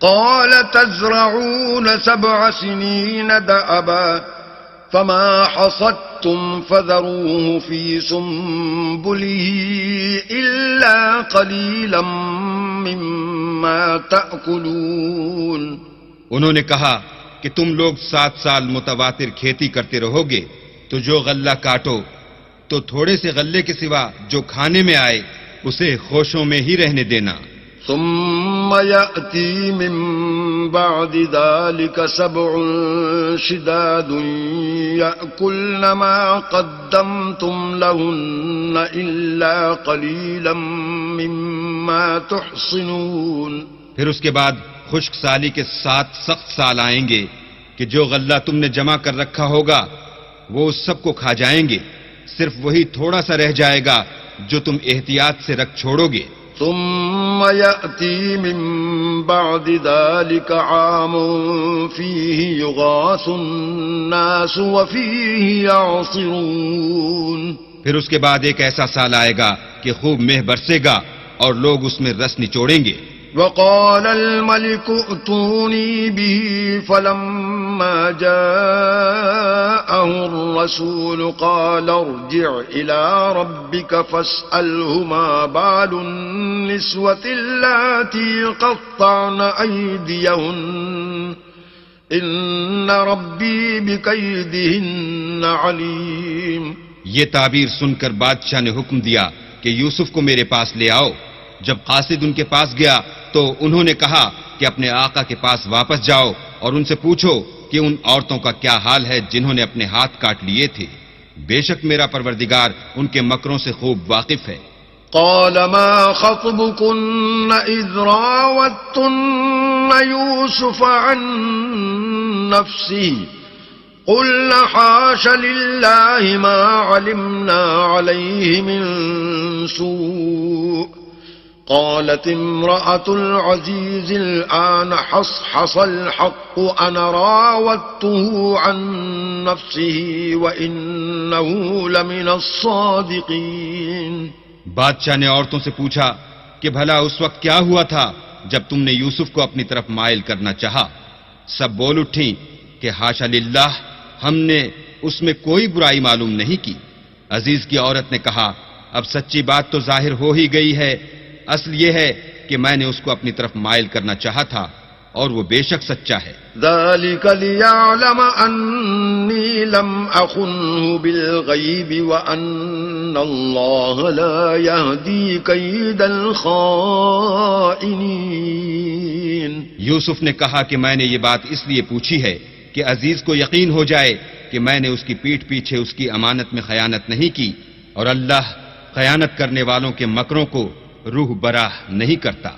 Speaker 1: قال تزرعون 7 سنين دأبا فما حصدتم فذروه في سنبله إلا قليلا مما تأكلون.
Speaker 2: انہوں نے کہا کہ تم لوگ 7 سال متواتر کھیتی کرتے رہو گے، تو جو غلہ کاٹو تو تھوڑے سے غلے کے سوا جو کھانے میں آئے اسے خوشوں میں ہی رہنے دینا.
Speaker 1: ثم يأتي من بعد ذلك 7 شداد يأكلن ما قدمتم لهن إلا قليلا مما تحصنون.
Speaker 2: پھر اس کے بعد خشک سالی کے 7 سخت سال آئیں گے کہ جو غلہ تم نے جمع کر رکھا ہوگا وہ اس سب کو کھا جائیں گے، صرف وہی تھوڑا سا رہ جائے گا جو تم احتیاط سے رکھ چھوڑو گے.
Speaker 1: ثم يأتي من بعد ذلك عام فيه يغاث الناس وفيه يعصرون.
Speaker 2: پھر اس کے بعد ایک ایسا سال آئے گا کہ خوب مہ برسے گا اور لوگ اس میں رس نچوڑیں گے.
Speaker 1: وقال الملك ائتوني به فلما جاءه الرسول قال ارجع إلى ربك فاسأله ما بال النسوة اللاتي قطعن أيديهن إن ربي بكيدهن عليم.
Speaker 2: یہ تعبیر سن کر بادشاہ نے حکم دیا کہ یوسف کو میرے پاس لے آؤ. جب قاصد ان کے پاس گیا تو انہوں نے کہا کہ اپنے آقا کے پاس واپس جاؤ اور ان سے پوچھو کہ ان عورتوں کا کیا حال ہے جنہوں نے اپنے ہاتھ کاٹ لیے تھے. بے شک میرا پروردگار ان کے مکروں سے خوب واقف ہے.
Speaker 1: قال ما خطبكن إذ راوتن يوسف عن نفسه قلنا حاش لله ما علمنا عليه من سوء قالت امرأة العزيز الآن حصحص الحق أنا راودته عن نفسه وإنه لمن الصادقين.
Speaker 2: بادشاہ نے عورتوں سے پوچھا کہ بھلا اس وقت کیا ہوا تھا جب تم نے یوسف کو اپنی طرف مائل کرنا چاہا. سب بول اٹھیں کہ حاشا للہ ہم نے اس میں کوئی برائی معلوم نہیں کی. عزیز کی عورت نے کہا اب سچی بات تو ظاہر ہو ہی گئی ہے. اصل یہ ہے کہ میں نے اس کو اپنی طرف مائل کرنا چاہا تھا اور وہ بے شک سچا ہے.
Speaker 1: ذلك ليعلم أني لم أخنه بالغيب وأن الله لا يهدي كيد الخائنين.
Speaker 2: یوسف نے کہا کہ میں نے یہ بات اس لیے پوچھی ہے کہ عزیز کو یقین ہو جائے کہ میں نے اس کی پیٹھ پیچھے اس کی امانت میں خیانت نہیں کی اور اللہ خیانت کرنے والوں کے مکروں کو روح براہ نہیں کرتا.